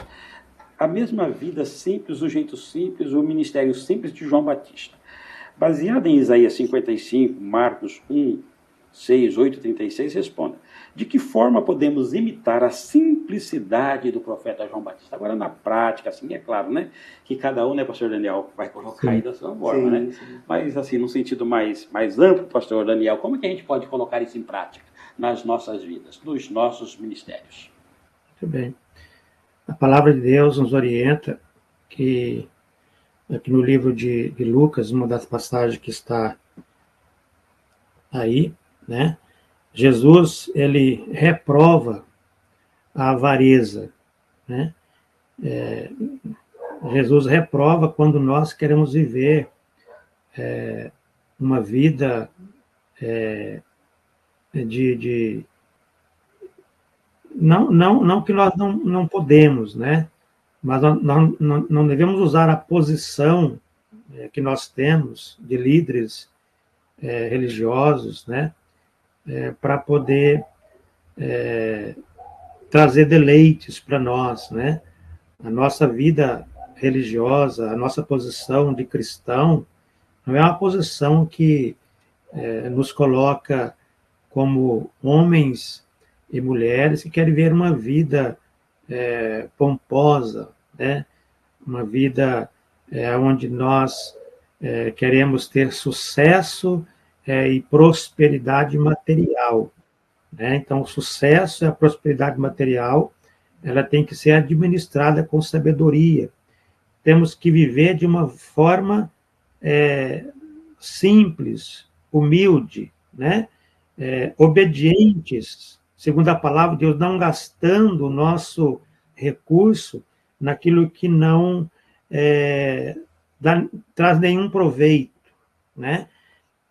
a mesma vida simples, o jeito simples, o ministério simples de João Batista. Baseado em Isaías 55, Marcos 1, 6, 8, 36, responda. De que forma podemos imitar a simplicidade do profeta João Batista? Agora, na prática, assim, é claro, né? Que cada um, né, pastor Daniel, vai colocar aí da sua forma, né? Sim. Mas, assim, no sentido mais amplo, pastor Daniel, como é que a gente pode colocar isso em prática nas nossas vidas, nos nossos ministérios? Muito bem. A palavra de Deus nos orienta que, aqui no livro de Lucas, uma das passagens que está aí, né? Jesus, ele reprova a avareza, né? Jesus reprova quando nós queremos viver uma vida não que nós não podemos, né? Mas nós não devemos usar a posição que nós temos de líderes religiosos, né? Para poder trazer deleites para nós, né? A nossa vida religiosa, a nossa posição de cristão, não é uma posição que nos coloca como homens e mulheres que querem ver uma vida pomposa, né? Uma vida onde nós queremos ter sucesso e prosperidade material, né? Então, o sucesso e a prosperidade material, ela tem que ser administrada com sabedoria. Temos que viver de uma forma simples, humilde, né? Obedientes, segundo a palavra de Deus, não gastando o nosso recurso naquilo que não traz nenhum proveito, né?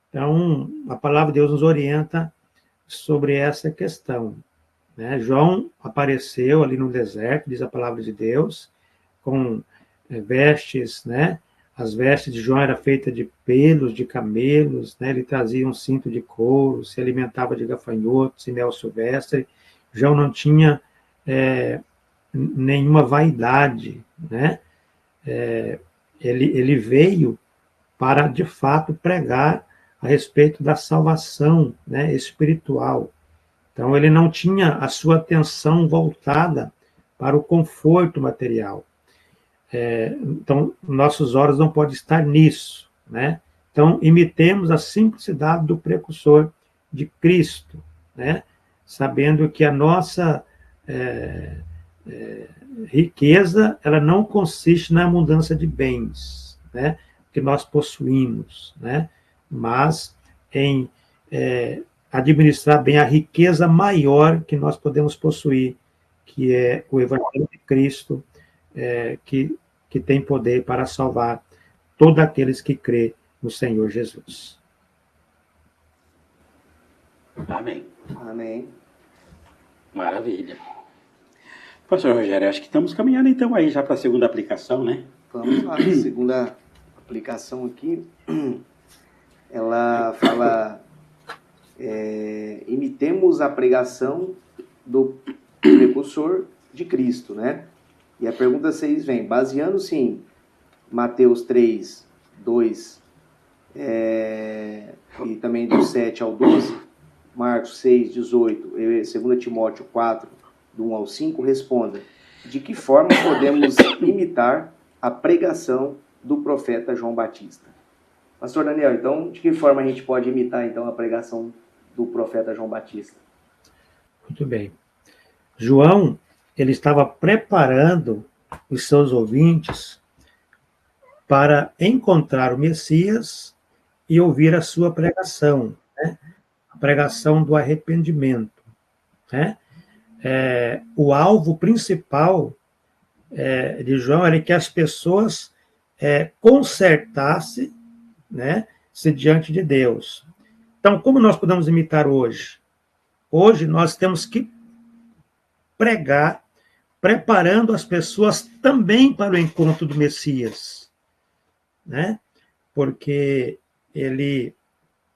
Então, a palavra de Deus nos orienta sobre essa questão, né? João apareceu ali no deserto, diz a palavra de Deus, com vestes, né? As vestes de João eram feitas de pelos de camelos, né? Ele trazia um cinto de couro, se alimentava de gafanhotos e mel silvestre. João não tinha nenhuma vaidade, né? Ele veio para, de fato, pregar a respeito da salvação, né, espiritual. Então, ele não tinha a sua atenção voltada para o conforto material. Então, nossos olhos não podem estar nisso, né? Então, imitemos a simplicidade do precursor de Cristo, né? Sabendo que a nossa riqueza, ela não consiste na abundância de bens, né, que nós possuímos, né, mas em administrar bem a riqueza maior que nós podemos possuir, que é o Evangelho de Cristo, que tem poder para salvar todos aqueles que crê no Senhor Jesus. Amém. Amém. Maravilha. Pastor Rogério, acho que estamos caminhando então aí já para a segunda aplicação, né? Vamos lá, a segunda aplicação aqui, ela fala, imitemos a pregação do precursor de Cristo, né? E a pergunta 6 vem, baseando-se em Mateus 3, 2, e também do 7 ao 12, Marcos 6, 18, 2 Timóteo 4, do 1 ao 5, responda, de que forma podemos imitar a pregação do profeta João Batista? Pastor Daniel, então, de que forma a gente pode imitar, então, a pregação do profeta João Batista? Muito bem. João, ele estava preparando os seus ouvintes para encontrar o Messias e ouvir a sua pregação, né? A pregação do arrependimento, né? O alvo principal de João era que as pessoas consertassem, né, se diante de Deus. Então, como nós podemos imitar hoje? Hoje nós temos que pregar, preparando as pessoas também para o encontro do Messias. né? Porque ele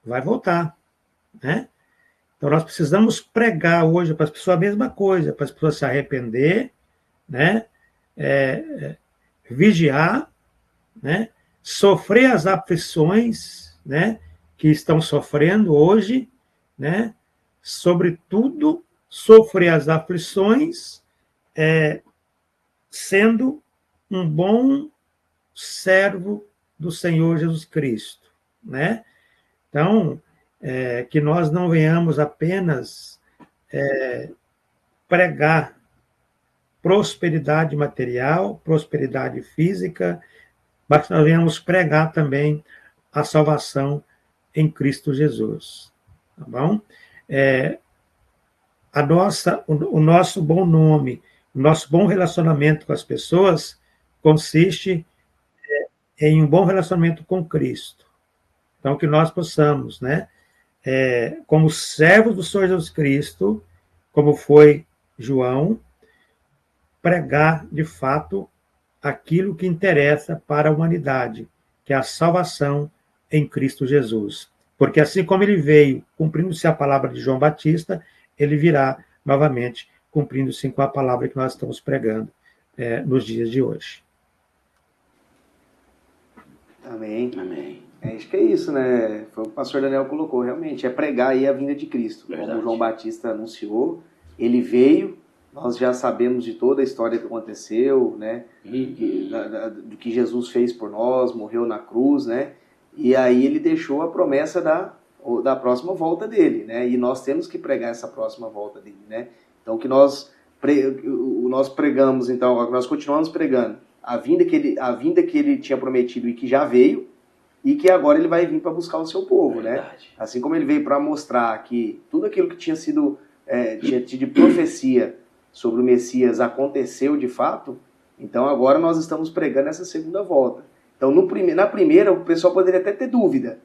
vai voltar, né? Então nós precisamos pregar hoje para as pessoas a mesma coisa, para as pessoas se arrepender, né? Vigiar, né? Sofrer as aflições, né? Que estão sofrendo hoje, né? Sobretudo, sofrer as aflições sendo um bom servo do Senhor Jesus Cristo, né? Então, que nós não venhamos apenas pregar prosperidade material, prosperidade física, mas nós venhamos pregar também a salvação em Cristo Jesus, tá bom? O nosso bom nome, o nosso bom relacionamento com as pessoas consiste em um bom relacionamento com Cristo. Então, que nós possamos, né, como servos do Senhor Jesus Cristo, como foi João, pregar, de fato, aquilo que interessa para a humanidade, que é a salvação em Cristo Jesus. Porque assim como ele veio, cumprindo-se a palavra de João Batista, ele virá novamente, cumprindo-se com a palavra que nós estamos pregando nos dias de hoje. Amém. Amém. Acho que é isso, né? Foi o que o pastor Daniel colocou, realmente. É pregar aí a vinda de Cristo. Verdade. Como João Batista anunciou, ele veio, nós já sabemos de toda a história que aconteceu, né? Do que Jesus fez por nós, morreu na cruz, né? E aí ele deixou a promessa da próxima volta dele, né? E nós temos que pregar essa próxima volta dele, né? Então que nós pregamos, então, nós continuamos pregando a vinda que ele tinha prometido e que já veio, e que agora ele vai vir para buscar o seu povo, né? Assim como ele veio para mostrar que tudo aquilo que tinha sido de profecia sobre o Messias aconteceu de fato, então agora nós estamos pregando essa segunda volta. Então na primeira o pessoal poderia até ter dúvida,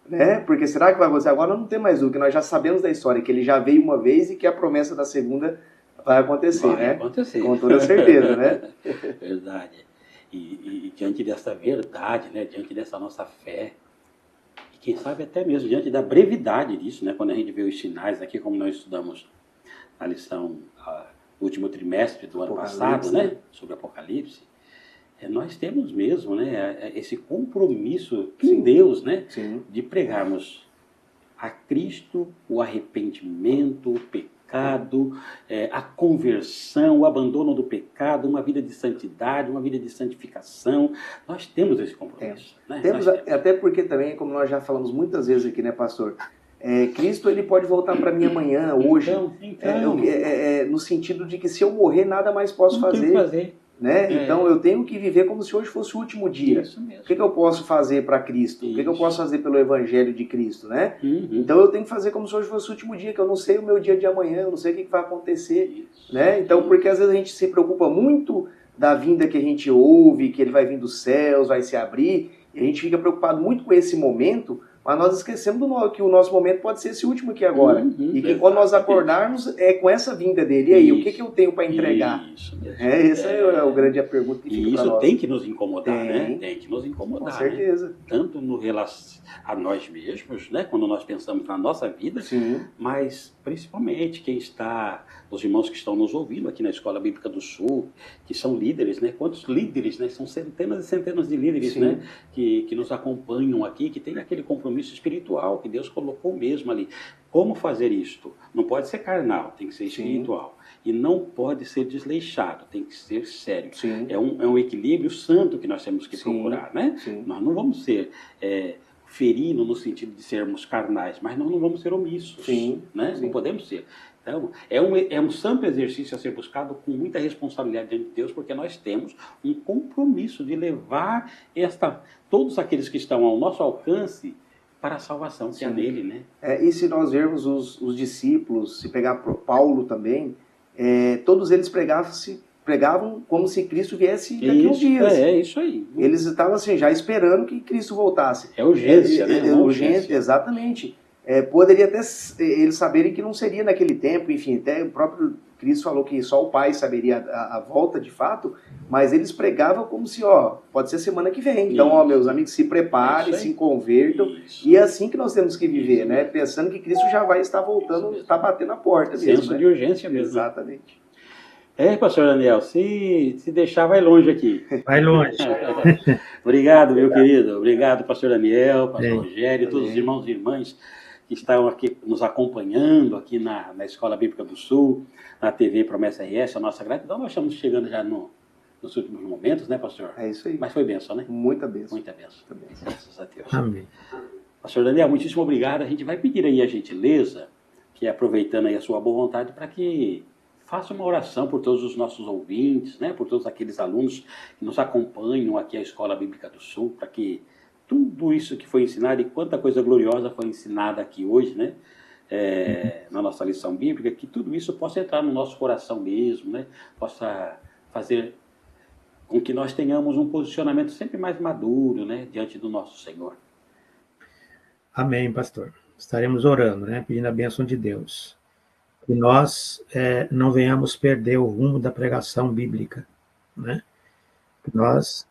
né? Porque será que vai acontecer? Agora não tem mais dúvida, nós já sabemos da história, que ele já veio uma vez e que a promessa da segunda vai acontecer, né? Acontecer. Com toda certeza, né? Verdade. E diante dessa verdade, né, diante dessa nossa fé, e quem sabe até mesmo diante da brevidade disso, né, quando a gente vê os sinais aqui, como nós estudamos a lição no último trimestre do ano passado, né, sobre Apocalipse, nós temos mesmo, né, esse compromisso com Deus, né, de pregarmos a Cristo o arrependimento, o pecado, a conversão, o abandono do pecado, uma vida de santidade, uma vida de santificação. Nós temos esse compromisso. Né? Temos, até porque também, como nós já falamos muitas vezes aqui, né, pastor? Cristo ele pode voltar para mim amanhã, hoje, no sentido de que se eu morrer, nada mais posso fazer. Né? Então eu tenho que viver como se hoje fosse o último dia. Isso mesmo. O que eu posso fazer para Cristo? O que eu posso fazer pelo Evangelho de Cristo? Né? Então eu tenho que fazer como se hoje fosse o último dia, que eu não sei o meu dia de amanhã, eu não sei o que vai acontecer. Né? Então, porque às vezes a gente se preocupa muito da vinda que a gente ouve, que ele vai vir dos céus, vai se abrir, e a gente fica preocupado muito com esse momento, mas nós esquecemos que o nosso momento pode ser esse último aqui agora. E que quando nós acordarmos é com essa vinda dele. E aí, o que eu tenho para entregar? Essa é o grande pergunta que fica para nós. E isso tem que nos incomodar, né? Tem que nos incomodar. Com certeza. Né? Tanto no relação a nós mesmos, né? Quando nós pensamos na nossa vida, mas principalmente os irmãos que estão nos ouvindo aqui na Escola Bíblica do Sul, que são líderes, né? Quantos líderes, né? São centenas e centenas de líderes, né? Que nos acompanham aqui, que tem aquele compromisso espiritual que Deus colocou mesmo ali. Como fazer isto? Não pode ser carnal, tem que ser espiritual. E não pode ser desleixado, tem que ser sério. É um equilíbrio santo que nós temos que procurar, né? Nós não vamos ser ferindo no sentido de sermos carnais, mas nós não vamos ser omissos, né? Não podemos ser. Então, é um santo exercício a ser buscado com muita responsabilidade diante de Deus, porque nós temos um compromisso de levar todos aqueles que estão ao nosso alcance para a salvação que há nele, né? E se nós vermos os discípulos, se pegar Paulo também, todos eles pregavam como se Cristo viesse daqui uns dias. Isso aí. Eles estavam assim, já esperando que Cristo voltasse. É urgência, né? É urgência, exatamente. Poderia até eles saberem que não seria naquele tempo, enfim, até o próprio Cristo falou que só o Pai saberia a volta de fato, mas eles pregavam como se, pode ser semana que vem. Então, meus amigos, se preparem, se convertam. E é assim que nós temos que viver, né? Pensando que Cristo já vai estar voltando, está batendo a porta mesmo. Senso de urgência mesmo. Exatamente. Pastor Daniel, se deixar, vai longe aqui. Vai longe. Obrigado, meu querido. Obrigado, pastor Daniel, pastor Rogério, todos os irmãos e irmãs que estão aqui nos acompanhando aqui na Escola Bíblica do Sul, na TV Promessa RS, a nossa gratidão. Nós estamos chegando já nos últimos momentos, né, pastor? É isso aí. Mas foi bênção, né? Muita bênção. Muita bênção. Muita bênção. Graças a Deus. Amém. Pastor Daniel, muitíssimo obrigado. A gente vai pedir aí a gentileza, que aproveitando aí a sua boa vontade, para que faça uma oração por todos os nossos ouvintes, né, por todos aqueles alunos que nos acompanham aqui à Escola Bíblica do Sul, para que tudo isso que foi ensinado e quanta coisa gloriosa foi ensinada aqui hoje, né, na nossa lição bíblica, que tudo isso possa entrar no nosso coração mesmo, né, possa fazer com que nós tenhamos um posicionamento sempre mais maduro, né, diante do nosso Senhor. Amém, pastor. Estaremos orando, né, pedindo a bênção de Deus. Que nós não venhamos perder o rumo da pregação bíblica, né? Que nós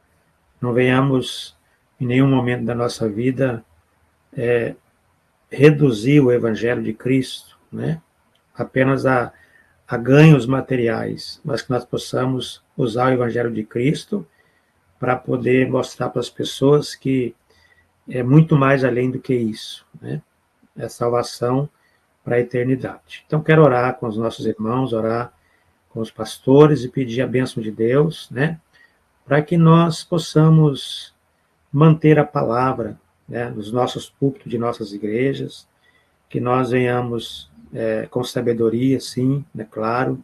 não venhamos, em nenhum momento da nossa vida, reduzir o Evangelho de Cristo, né? Apenas a ganhos materiais, mas que nós possamos usar o Evangelho de Cristo para poder mostrar para as pessoas que é muito mais além do que isso, né? É salvação para a eternidade. Então, quero orar com os nossos irmãos, orar com os pastores e pedir a bênção de Deus, né, para que nós possamos manter a palavra, né, nos nossos púlpitos de nossas igrejas, que nós venhamos com sabedoria, sim, é claro,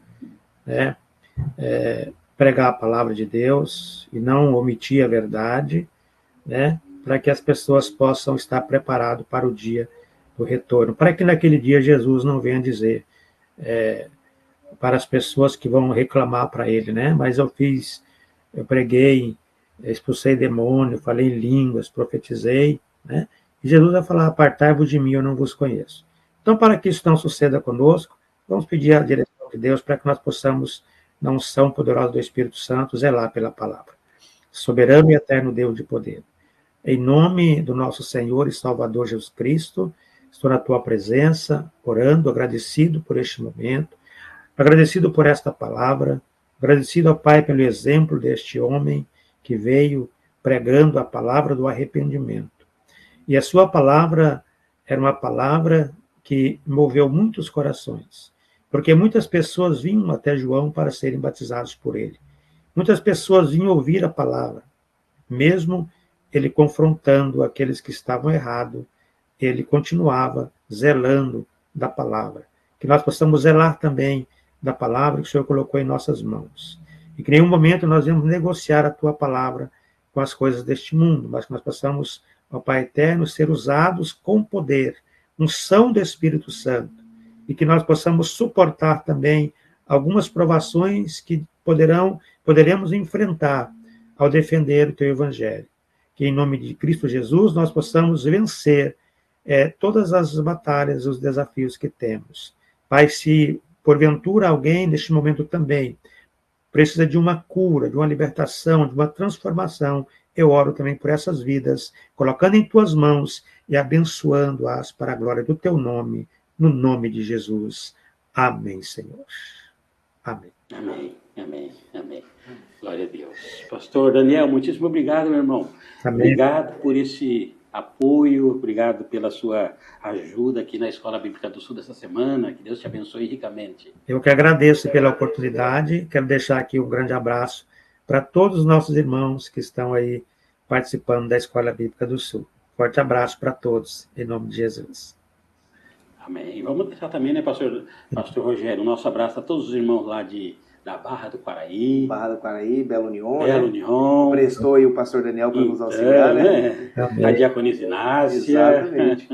né, pregar a palavra de Deus e não omitir a verdade, né, para que as pessoas possam estar preparadas para o dia do retorno, para que naquele dia Jesus não venha dizer para as pessoas que vão reclamar para ele, né? Mas eu preguei, expulsei demônio, falei em línguas, profetizei, né? E Jesus vai falar: apartai-vos de mim, eu não vos conheço. Então, para que isso não suceda conosco, vamos pedir a direção de Deus para que nós possamos, na unção poderosa do Espírito Santo, zelar pela palavra. Soberano e eterno Deus de poder. Em nome do nosso Senhor e Salvador Jesus Cristo, estou na tua presença, orando, agradecido por este momento, agradecido por esta palavra, agradecido ao Pai pelo exemplo deste homem que veio pregando a palavra do arrependimento. E a sua palavra era uma palavra que moveu muitos corações, porque muitas pessoas vinham até João para serem batizados por ele. Muitas pessoas vinham ouvir a palavra, mesmo ele confrontando aqueles que estavam errados, ele continuava zelando da palavra. Que nós possamos zelar também da palavra que o Senhor colocou em nossas mãos. E que em nenhum momento nós vamos negociar a tua palavra com as coisas deste mundo, mas que nós possamos, ó Pai eterno, ser usados com poder, unção do Espírito Santo, e que nós possamos suportar também algumas provações que poderemos enfrentar ao defender o teu Evangelho. Que em nome de Cristo Jesus nós possamos vencer todas as batalhas, os desafios que temos. Pai, se porventura alguém neste momento também precisa de uma cura, de uma libertação, de uma transformação, eu oro também por essas vidas, colocando em tuas mãos e abençoando-as para a glória do teu nome, no nome de Jesus. Amém, Senhor. Amém. Amém, amém, amém. Glória a Deus. Pastor Daniel, muitíssimo obrigado, meu irmão. Amém. Obrigado por esse apoio, obrigado pela sua ajuda aqui na Escola Bíblica do Sul dessa semana. Que Deus te abençoe ricamente. Eu que agradeço pela oportunidade. Quero deixar aqui um grande abraço para todos os nossos irmãos que estão aí participando da Escola Bíblica do Sul. Forte abraço para todos, em nome de Jesus. Amém. E vamos deixar também, né, pastor Rogério, um nosso abraço a todos os irmãos lá da Barra do Quaraí. Barra do Quaraí, Belo União. Belo União. Prestou aí o pastor Daniel para nos auxiliar, né? A diaconisa Inácia. Exatamente.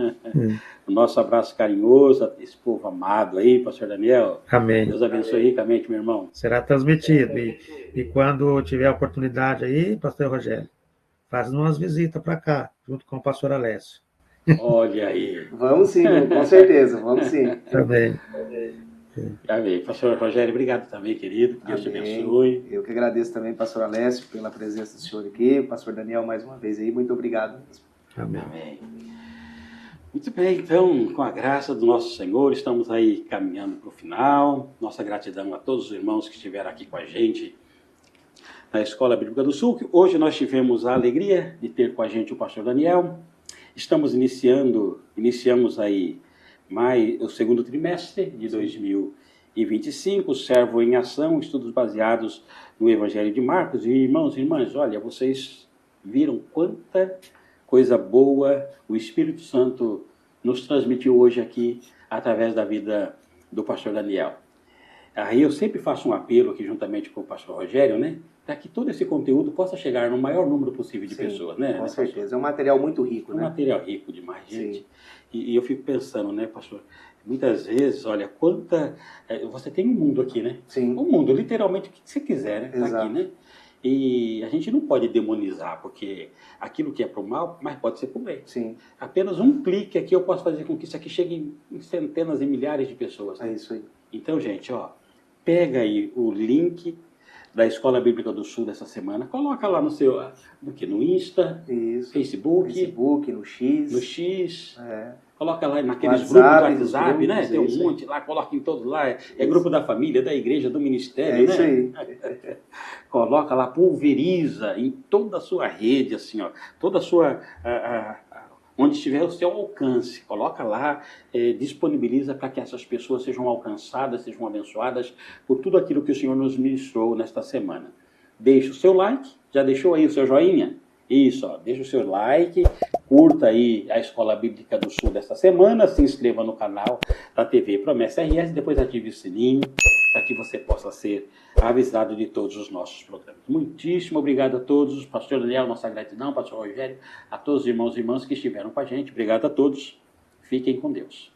O nosso abraço carinhoso a esse povo amado aí, pastor Daniel. Amém. Deus abençoe ricamente, meu irmão. Será transmitido. E quando tiver a oportunidade aí, pastor Rogério, faz umas visitas para cá, junto com o pastor Alessio. Olha aí. Vamos sim, com certeza, vamos sim. Também. Amém. Pastor Rogério, obrigado também, querido. Que Deus te Amém. abençoe. Eu que agradeço também, pastor Alessio, pela presença do senhor aqui. Pastor Daniel, mais uma vez aí, muito obrigado mesmo. Amém. Amém. Muito bem, então, com a graça do nosso Senhor, estamos aí caminhando para o final. Nossa gratidão a todos os irmãos que estiveram aqui com a gente na Escola Bíblica do Sul. Hoje nós tivemos a alegria de ter com a gente o pastor Daniel. Estamos iniciamos aí o segundo trimestre de 2025, Servo em Ação, estudos baseados no Evangelho de Marcos. E irmãos e irmãs, olha, vocês viram quanta coisa boa o Espírito Santo nos transmitiu hoje aqui através da vida do pastor Daniel. Aí eu sempre faço um apelo aqui juntamente com o pastor Rogério, né? Para que todo esse conteúdo possa chegar no maior número possível de pessoas, né? Com certeza. É um material muito rico, É um né? material rico demais, gente. Sim. E eu fico pensando, né, pastor? Muitas vezes, olha, você tem um mundo aqui, né? Sim. Um mundo, literalmente, o que você quiser, né? Tá Exato. aqui, né? E a gente não pode demonizar, porque aquilo que é para o mal, mas pode ser para o bem. Sim. Apenas um clique aqui eu posso fazer com que isso aqui chegue em centenas e milhares de pessoas. É Né? isso aí. Então, gente, ó, pega aí o link da Escola Bíblica do Sul dessa semana, coloca lá no Insta, Isso. Facebook, no X. no X, É. coloca lá naqueles WhatsApp, grupos do WhatsApp, grupos, né? Tem um isso aí. monte lá, coloca em todos lá, é Isso. grupo da família, da igreja, do ministério, É né? isso aí. Coloca lá, pulveriza em toda a sua rede, assim, ó, toda a sua... onde estiver o seu alcance, coloca lá, disponibiliza para que essas pessoas sejam alcançadas, sejam abençoadas por tudo aquilo que o Senhor nos ministrou nesta semana. Deixa o seu like, já deixou aí o seu joinha? Isso, ó, deixa o seu like, curta aí a Escola Bíblica do Sul desta semana, se inscreva no canal da TV Promessa RS, depois ative o sininho para que você possa ser avisado de todos os nossos programas. Muitíssimo obrigado a todos, pastor Daniel, nossa gratidão, pastor Rogério, a todos os irmãos e irmãs que estiveram com a gente. Obrigado a todos, fiquem com Deus.